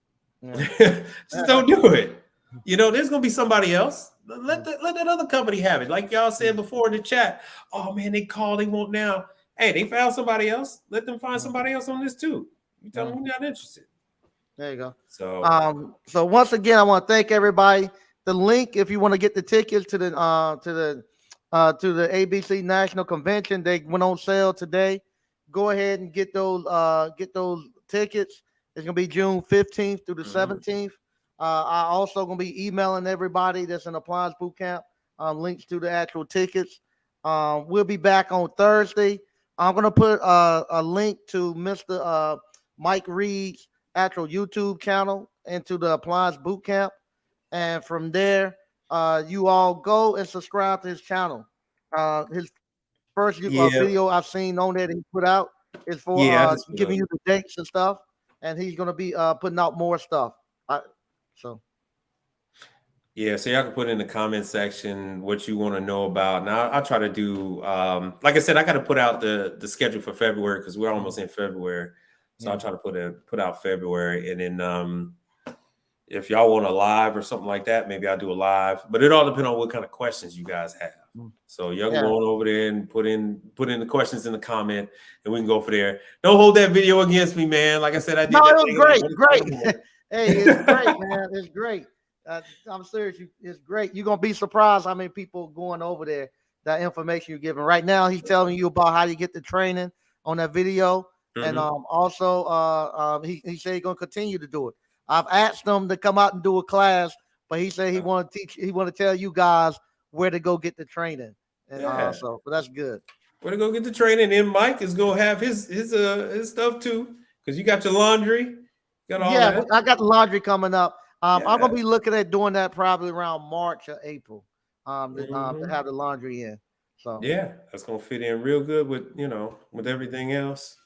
Just don't do it. There's gonna be somebody else. Let that other company have it. Like y'all said before in the chat. Oh man, they want now. Hey, they found somebody else. Let them find somebody else on this too. You tell them you're not interested. There you go. So once again, I want to thank everybody. The link, if you want to get the tickets to the ABC National Convention, they went on sale today. Go ahead and get those tickets. It's gonna be June 15th through the 17th. I also gonna be emailing everybody that's in Appliance Boot Camp links to the actual tickets. We'll be back on Thursday. I'm gonna put a link to Mr. Mike Reed's actual YouTube channel into the Appliance Boot Camp, and from there, you all go and subscribe to his channel. His first video I've seen on there that he put out is for giving you the dates and stuff, and he's gonna be putting out more stuff. So y'all can put in the comment section what you want to know about. Now I'll try to do like I said, I got to put out the schedule for February because we're almost in February. So I'll try to put out February, and then if y'all want a live or something like that, maybe I'll do a live. But it all depends on what kind of questions you guys have. So y'all can go on over there and put in the questions in the comment, and we can go for there. Don't hold that video against me, man. Like I said, I did. No, that it was great, great. Hey, it's great, man. It's great. I'm serious. It's great. You're gonna be surprised how many people going over there. That information you're giving right now. He's telling you about how you get the training on that video, and also he said he's gonna continue to do it. I've asked him to come out and do a class, but he said he want to teach. He want to tell you guys where to go get the training, and but that's good. Where to go get the training? And Mike is gonna have his stuff too, because you got your laundry. Got all that. I got the laundry coming up. I'm gonna be looking at doing that probably around March or April. To have the laundry in. So yeah, that's gonna fit in real good with with everything else.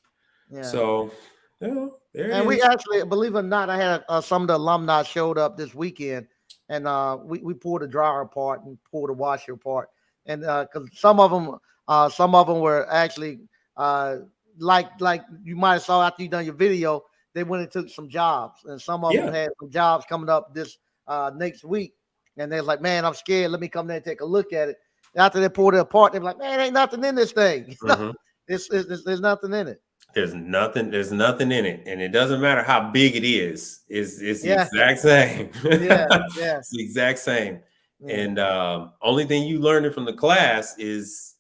Yeah. So there it is. We actually, believe it or not, I had some of the alumni showed up this weekend, and we pulled the dryer apart and pulled the washer apart, and because some of them were actually like you might have saw after you done your video, they went and took some jobs, and some of them had some jobs coming up this next week. And they're like, man, I'm scared. Let me come there and take a look at it. After they pulled it apart, they're like, man, ain't nothing in this thing. There's nothing in it. There's nothing in it. And it doesn't matter how big it is. It's the exact same. It's the exact same. Yeah. And only thing you learning from the class is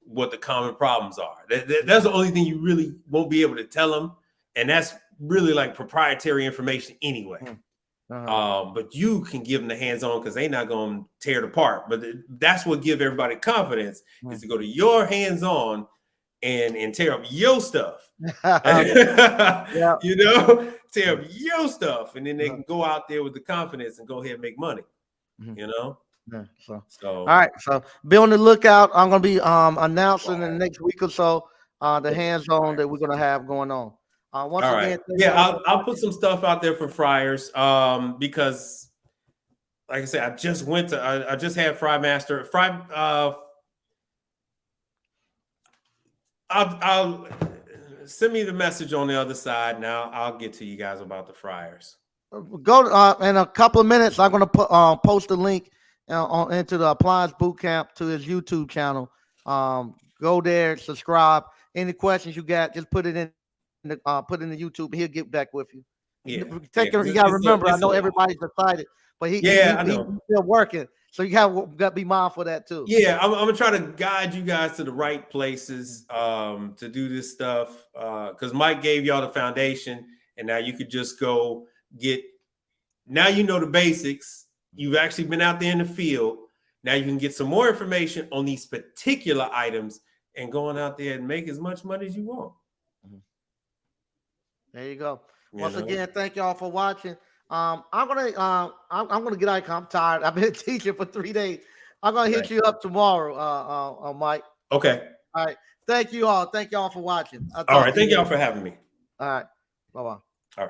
what the common problems are. That's the only thing you really won't be able to tell them. And that's really like proprietary information anyway. But you can give them the hands-on because they're not going to tear it apart. But that's what give everybody confidence is to go to your hands-on and tear up your stuff. Tear up your stuff, and then they can go out there with the confidence and go ahead and make money. So all right. So be on the lookout. I'm going to be announcing in the next week or so the hands-on that we're going to have going on. Once all again, right. I'll put some stuff out there for fryers because, like I said, I just had Frymaster. I'll send me the message on the other side. Now I'll get to you guys about the fryers. Go in a couple of minutes. I'm going to post a link into the Appliance Bootcamp to his YouTube channel. Go there, subscribe. Any questions you got, just put it in. Put in the YouTube. He'll get back with you. You got to remember. I know everybody's excited, but he's still working, so you got to be mindful of that too. Yeah, I'm gonna try to guide you guys to the right places to do this stuff because Mike gave y'all the foundation, and now you could just go get. Now you know the basics. You've actually been out there in the field. Now you can get some more information on these particular items and going out there and make as much money as you want. There you go. Once again, thank y'all for watching. I'm gonna get out. I'm tired. I've been teaching for 3 days. I'm gonna hit you up tomorrow, Mike. Okay. All right. Thank you all. Thank y'all for watching. All right. Thank y'all for having me. All right. Bye-bye. All right.